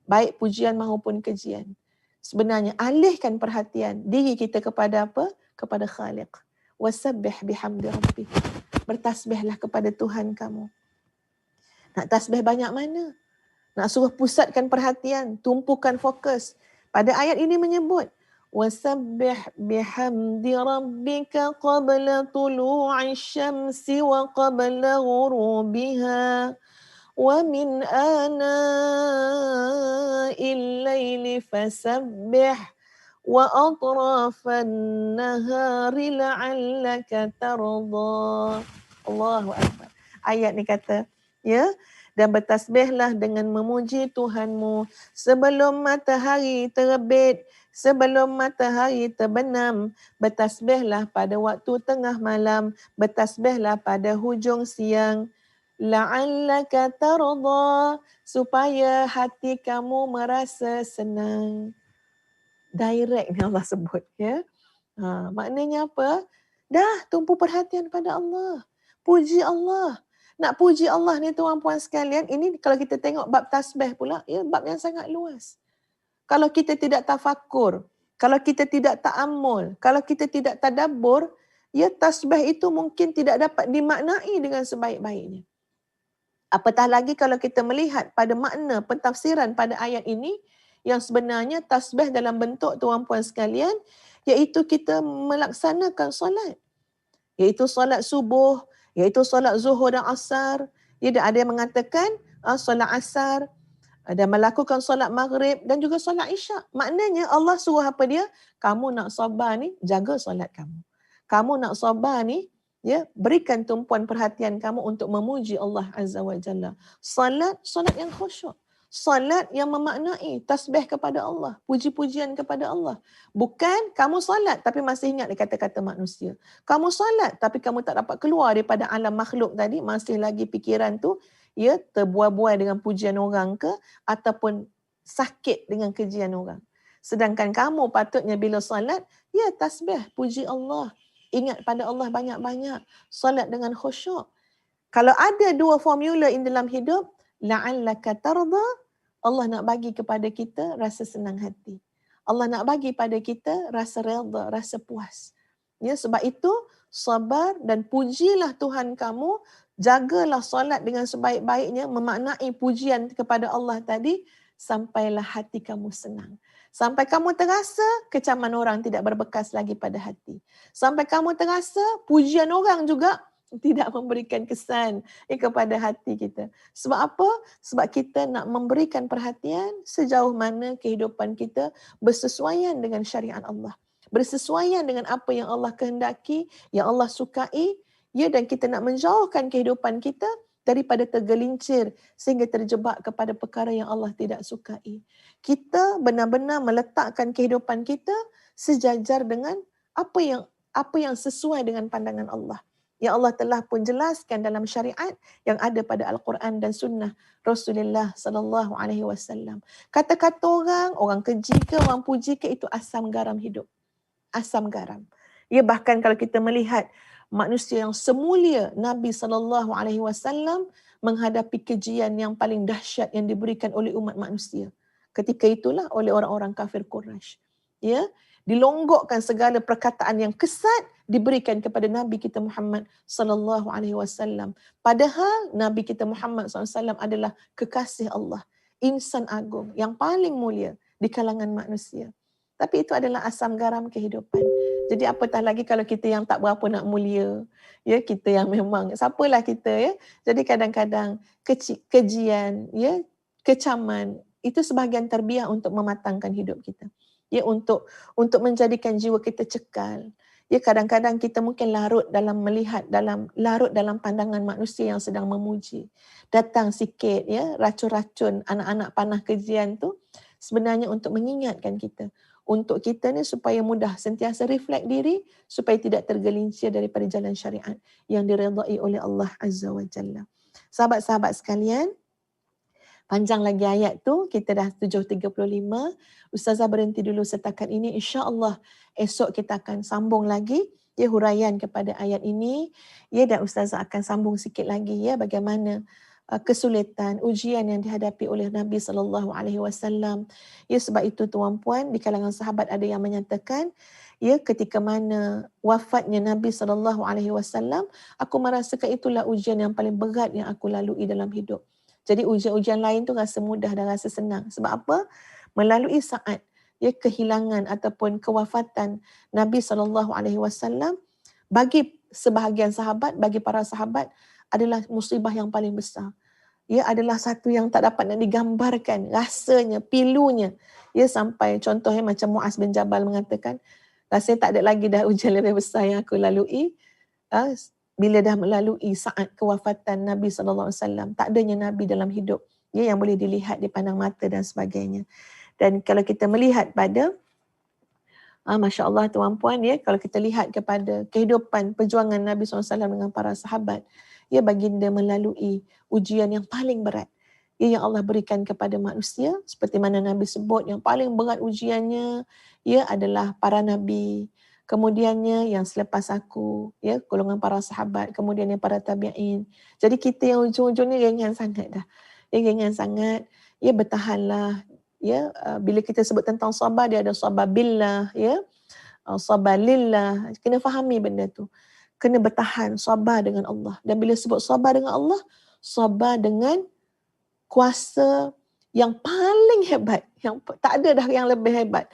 Baik pujian maupun kejian. Sebenarnya alihkan perhatian diri kita kepada apa? Kepada Khaliq. Wasabbih bihamdi rabbik. Bertasbihlah kepada Tuhan kamu. Nak tasbih banyak mana? Nak suruh pusatkan perhatian, tumpukan fokus. Pada ayat ini menyebut wasabbih bihamdi rabbika qabla tulu'i syamsi wa qabla ghurubiha wa min ana'il laili fasabbih wa atrafan nahari la'allaka tarda. Allahu Akbar. Ayat ni kata, ya, dan bertasbihlah dengan memuji Tuhanmu sebelum matahari terbit, sebelum matahari terbenam. Bertasbihlah pada waktu tengah malam, bertasbihlah pada hujung siang. La'allaka tarda, supaya hati kamu merasa senang. Direct ni Allah sebut, ya. Maknanya apa? Dah tumpu perhatian pada Allah. Puji Allah. Nak puji Allah ni tuan-puan sekalian, ini kalau kita tengok bab tasbih pula, ya, bab yang sangat luas. Kalau kita tidak tafakur, kalau kita tidak ta'ammul, kalau kita tidak tadabbur, ya, tasbih itu mungkin tidak dapat dimaknai dengan sebaik-baiknya. Apatah lagi kalau kita melihat pada makna pentafsiran pada ayat ini, yang sebenarnya tasbih dalam bentuk tuan-puan sekalian, iaitu kita melaksanakan solat. Iaitu solat subuh, iaitu solat zuhur dan asar. Ada yang mengatakan solat asar, dan melakukan solat maghrib dan juga solat isyak. Maknanya Allah suruh apa dia? Kamu nak sabar ni, jaga solat kamu. Kamu nak sabar ni, ya, berikan tumpuan perhatian kamu untuk memuji Allah Azza wa Jalla. Solat yang khusyuk. Salat yang memaknai tasbih kepada Allah, puji-pujian kepada Allah. Bukan kamu salat tapi masih ingat kata-kata manusia. Kamu salat tapi kamu tak dapat keluar daripada alam makhluk tadi, masih lagi fikiran tu, ya, terbuai-buai dengan pujian orang ke, ataupun sakit dengan kejian orang. Sedangkan kamu patutnya bila salat, ya, tasbih, puji Allah. Ingat pada Allah banyak-banyak. Salat dengan khusyuk. Kalau ada dua formula in dalam hidup, la'allaka tarda, Allah nak bagi kepada kita rasa senang hati. Allah nak bagi pada kita rasa redha, rasa puas. Ya, sebab itu sabar dan pujilah Tuhan kamu, jagalah solat dengan sebaik-baiknya, memaknai pujian kepada Allah tadi, sampailah hati kamu senang. Sampai kamu terasa kecaman orang tidak berbekas lagi pada hati. Sampai kamu terasa pujian orang juga tidak memberikan kesan kepada hati kita. Sebab apa? Sebab kita nak memberikan perhatian sejauh mana kehidupan kita bersesuaian dengan syariat Allah. Bersesuaian dengan apa yang Allah kehendaki, yang Allah sukai, ya, dan kita nak menjauhkan kehidupan kita daripada tergelincir sehingga terjebak kepada perkara yang Allah tidak sukai. Kita benar-benar meletakkan kehidupan kita sejajar dengan apa yang sesuai dengan pandangan Allah. Yang Allah telah pun jelaskan dalam syariat yang ada pada Al-Quran dan Sunnah Rasulullah sallallahu alaihi wasallam. Kata-kata orang keji ke, orang puji ke, itu asam garam hidup. Asam garam. Ya, bahkan kalau kita melihat manusia yang semulia Nabi sallallahu alaihi wasallam menghadapi kejian yang paling dahsyat yang diberikan oleh umat manusia. Ketika itulah oleh orang-orang kafir Quraisy. Ya, dilonggokkan segala perkataan yang kesat diberikan kepada Nabi kita Muhammad sallallahu alaihi wasallam. Padahal Nabi kita Muhammad sallallahu alaihi wasallam adalah kekasih Allah, insan agung yang paling mulia di kalangan manusia. Tapi itu adalah asam garam kehidupan. Jadi apatah lagi kalau kita yang tak berapa nak mulia, ya, kita yang memang siapalah kita, ya. Jadi kadang-kadang kejian, ya, kecaman itu sebahagian terbiah untuk mematangkan hidup kita. Ya, untuk menjadikan jiwa kita cekal. Ya, kadang-kadang kita mungkin larut dalam pandangan manusia yang sedang memuji. Datang sikit, ya, racun-racun anak-anak panah kejian tu sebenarnya untuk mengingatkan kita. Untuk kita ni supaya mudah sentiasa reflect diri supaya tidak tergelincir daripada jalan syariat yang diredai oleh Allah Azza wa Jalla. Sahabat-sahabat sekalian, panjang lagi ayat tu, kita dah 7.35. Ustazah berhenti dulu setakat ini. InsyaAllah esok kita akan sambung lagi, ya, huraian kepada ayat ini. Ya, dan Ustazah akan sambung sikit lagi, ya, bagaimana kesulitan, ujian yang dihadapi oleh Nabi SAW. Ya, sebab itu tuan-puan, di kalangan sahabat ada yang menyatakan, ya, ketika mana wafatnya Nabi SAW, aku merasakan itulah ujian yang paling berat yang aku lalui dalam hidup. Jadi ujian-ujian lain tu rasa mudah dan rasa senang. Sebab apa? Melalui saat, ya, kehilangan ataupun kewafatan Nabi SAW, bagi sebahagian sahabat, bagi para sahabat, adalah musibah yang paling besar. Ya, adalah satu yang tak dapat nak digambarkan rasanya, pilunya. Ya, sampai contohnya macam Muaz bin Jabal mengatakan, rasanya tak ada lagi dah ujian lebih besar yang aku lalui bila dah melalui saat kewafatan Nabi SAW. Tak adanya Nabi dalam hidup, ya, yang boleh dilihat, dipandang mata dan sebagainya. Dan kalau kita melihat pada Masya Allah tuan-puan, ya, kalau kita lihat kepada kehidupan perjuangan Nabi SAW dengan para sahabat, ya, baginda melalui ujian yang paling berat, ya, yang Allah berikan kepada manusia. Seperti mana Nabi sebut, yang paling berat ujiannya, ya, adalah para Nabi. Kemudiannya yang selepas aku, ya, golongan para sahabat. Kemudiannya para tabi'in. Jadi kita yang ujung-ujungnya ringan sangat dah. Ya, ringan sangat. Ya, bertahanlah. Ya, bila kita sebut tentang sabar, dia ada sabar billah, ya, sabar lillah. Kena fahami benda tu. Kena bertahan, sabar dengan Allah. Dan bila sebut sabar dengan Allah, sabar dengan kuasa yang paling hebat, yang tak ada dah yang lebih hebat.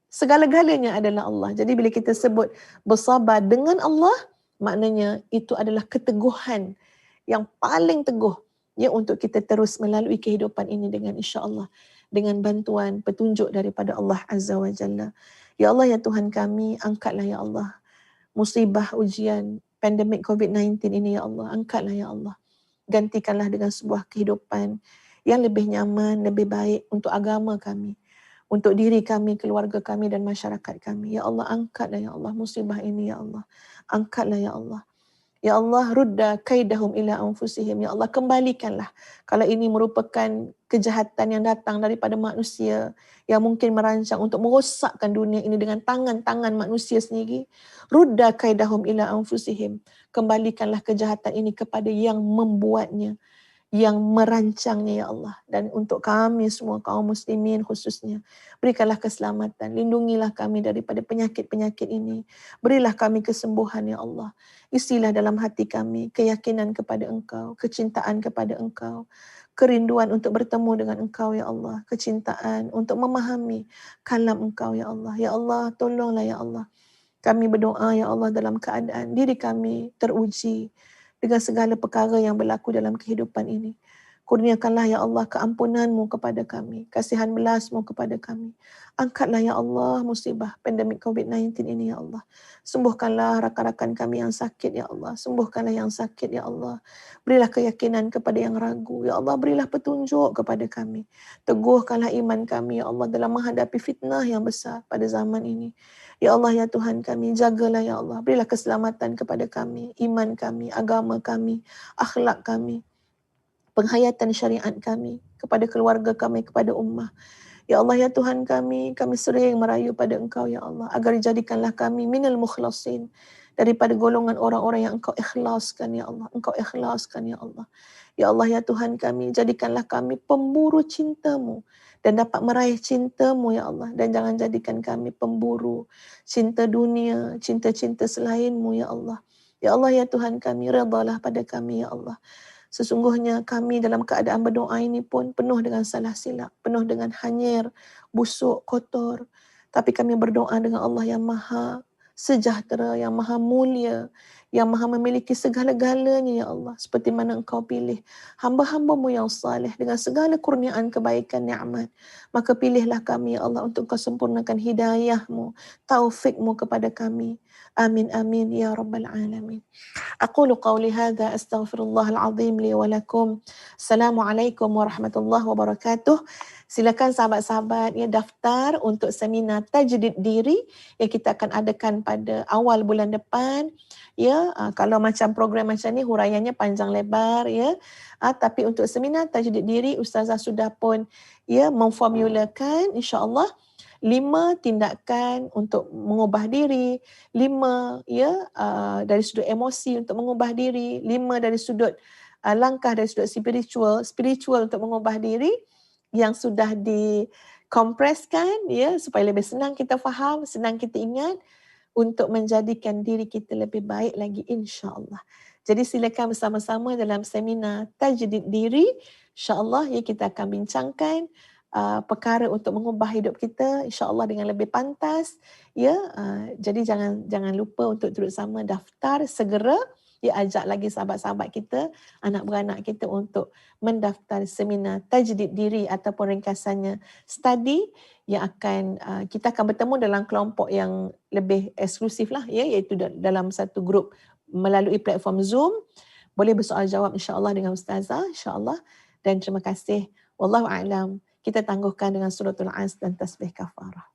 Segala-galanya adalah Allah. Jadi bila kita sebut bersabar dengan Allah, maknanya itu adalah keteguhan yang paling teguh, ya, untuk kita terus melalui kehidupan ini dengan insya-Allah, dengan bantuan petunjuk daripada Allah Azza wa Jalla. Ya Allah, ya Tuhan kami, angkatlah ya Allah musibah ujian pandemik COVID-19 ini ya Allah. Angkatlah ya Allah. Gantikanlah dengan sebuah kehidupan yang lebih nyaman, lebih baik untuk agama kami, untuk diri kami, keluarga kami dan masyarakat kami. Ya Allah, angkatlah ya Allah musibah ini ya Allah. Angkatlah ya Allah. Ya Allah, rudda kaidahum ila anfusihim. Ya Allah, kembalikanlah. Kalau ini merupakan kejahatan yang datang daripada manusia yang mungkin merancang untuk merosakkan dunia ini dengan tangan-tangan manusia sendiri, rudda kaidahum ila anfusihim. Kembalikanlah kejahatan ini kepada yang membuatnya. yang merancangnya ya Allah. Dan untuk kami semua kaum muslimin khususnya, berikanlah keselamatan, lindungilah kami daripada penyakit-penyakit ini. Berilah kami kesembuhan ya Allah. Isilah dalam hati kami keyakinan kepada Engkau, kecintaan kepada Engkau, kerinduan untuk bertemu dengan Engkau ya Allah, kecintaan untuk memahami kalam Engkau ya Allah. Ya Allah, tolonglah ya Allah. Kami berdoa ya Allah dalam keadaan diri kami teruji dengan segala perkara yang berlaku dalam kehidupan ini. Kurniakanlah ya Allah keampunan-Mu kepada kami, kasihan belas-Mu kepada kami. Angkatlah ya Allah musibah pandemik COVID-19 ini ya Allah. Sembuhkanlah rakan-rakan kami yang sakit ya Allah. Sembuhkanlah yang sakit ya Allah. Berilah keyakinan kepada yang ragu ya Allah. Berilah petunjuk kepada kami. Teguhkanlah iman kami ya Allah dalam menghadapi fitnah yang besar pada zaman ini. Ya Allah, ya Tuhan kami, jagalah ya Allah. Berilah keselamatan kepada kami, iman kami, agama kami, akhlak kami, penghayatan syariat kami, kepada keluarga kami, kepada ummah. Ya Allah, ya Tuhan kami sering merayu pada Engkau ya Allah, agar jadikanlah kami minal mukhlasin, daripada golongan orang-orang yang Engkau ikhlaskan ya Allah. Engkau ikhlaskan ya Allah. Ya Allah, ya Tuhan kami, jadikanlah kami pemburu cinta-Mu dan dapat meraih cinta-Mu ya Allah. Dan jangan jadikan kami pemburu cinta dunia, cinta-cinta selain-Mu ya Allah. Ya Allah, ya Tuhan kami, redalah pada kami ya Allah. Sesungguhnya kami dalam keadaan berdoa ini pun penuh dengan salah silap, penuh dengan hanyir, busuk, kotor. Tapi kami berdoa dengan Allah yang maha sejahtera, yang maha mulia, yang maha memiliki segala-galanya ya Allah. Seperti mana Engkau pilih hamba-hamba-Mu yang saleh dengan segala kurniaan kebaikan nikmat. Maka pilihlah kami ya Allah untuk Engkau sempurnakan hidayah-Mu, taufik-Mu kepada kami. Amin amin ya rabbal alamin. Aqulu qawli hadza astaghfirullahal azim li wa lakum. Assalamualaikum warahmatullahi wabarakatuh. Silakan sahabat-sahabat ya daftar untuk seminar tajdid diri yang kita akan adakan pada awal bulan depan. Ya, kalau macam program macam ni huraiannya panjang lebar ya. Tapi untuk seminar tajdid diri ustazah sudah pun ya memformulakan insya-Allah 5 tindakan untuk mengubah diri, 5 ya dari sudut emosi untuk mengubah diri, 5 dari sudut langkah dari sudut spiritual untuk mengubah diri yang sudah dikompreskan ya supaya lebih senang kita faham, senang kita ingat untuk menjadikan diri kita lebih baik lagi insya-Allah. Jadi silakan bersama-sama dalam seminar tajdid diri, insya-Allah ya kita akan bincangkan perkara untuk mengubah hidup kita insya-Allah dengan lebih pantas ya. Jadi jangan lupa untuk turut sama daftar segera ya, ajak lagi sahabat-sahabat kita, anak beranak kita untuk mendaftar seminar tajdid diri ataupun ringkasannya study yang akan kita akan bertemu dalam kelompok yang lebih eksklusif lah ya, iaitu dalam satu grup melalui platform Zoom. Boleh bersoal jawab insya-Allah dengan ustazah insya-Allah. Dan terima kasih. Wallahu a'lam. Kita tangguhkan dengan suratul As dan tasbih kafarah.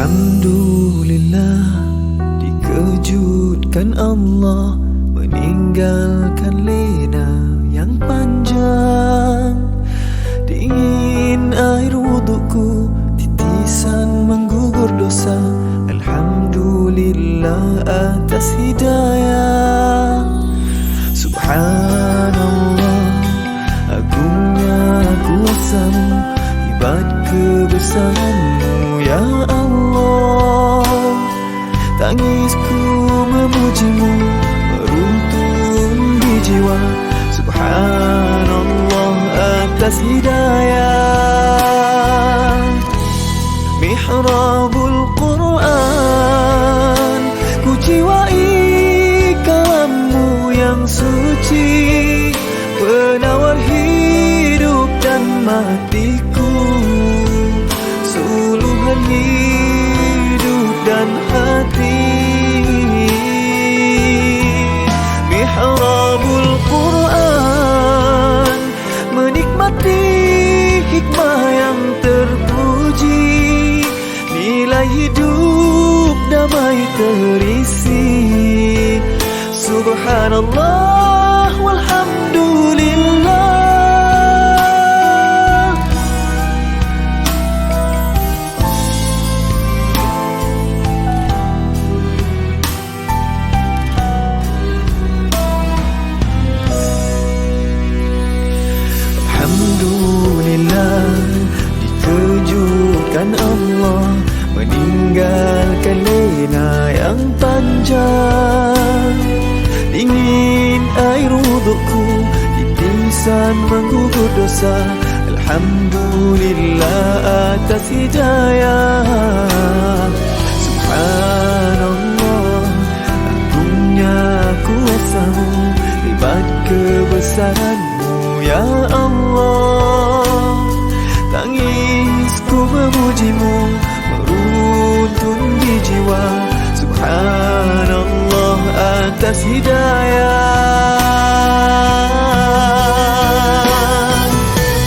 Alhamdulillah, dikejutkan Allah meninggalkan lena yang panjang. Dingin air wudukku, titisan menggugur dosa. Alhamdulillah atas hidayah. Subhanallah, agungnya kuasa-Mu, hebat kebesaran-Mu ya Allah. Tangisku memuji-Mu, meruntun di jiwa. Subhanallah atas hidayah. Mihrabul Quran, ku jiwai kalam-Mu yang suci, penawar hidup dan matiku, suluhan hidup dan hati. Mihrabul Quran, menikmati hikmah yang terpuji, nilai hidup damai terisi. Subhanallah walhamdulillah. Alhamdulillah, dikejutkan Allah meninggalkan lena yang panjang. Dingin air wudukku, titisan menggugur dosa. Alhamdulillah atas hidayah. Subhanallah, agungnya kuasa-Mu, hebat kebesaran-Mu ya Allah. Tangisku memuji-Mu, meruntun di jiwa. Subhanallah atas hidayah.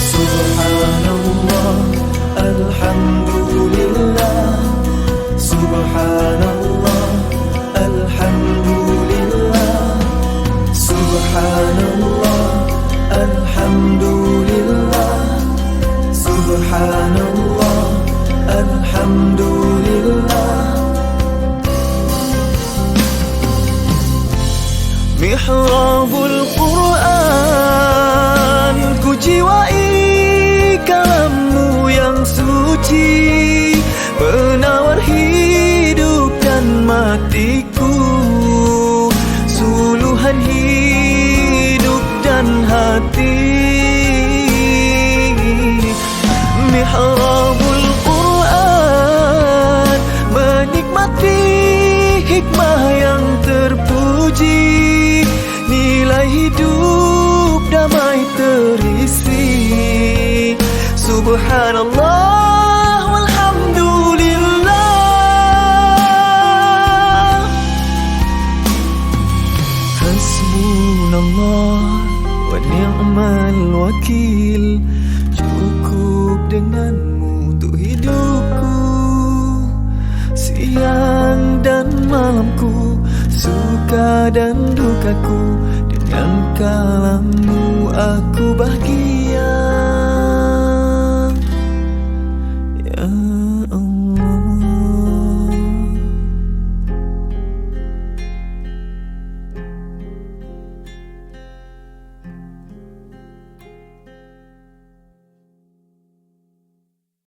Subhanallah, alhamdulillah. Subhanallah, alhamdulillah. Subhanallah, alhamdulillah. Subhanallah, alhamdulillah. Mihrabul Quran, ku jiwai kalam-Mu yang suci, penawar hidup dan matiku, suluhan hidup dan hati. Mihrabul Quran, menikmati hikmah yang terpuji, nilai hidup damai terisi. Subhanallah walhamdulillah. Hasbunallah wa ni'mal wakil, cukup dengan-Mu untuk hidupku. Siang dan malamku, suka dan dukaku, dengan kalam-Mu aku bahagia.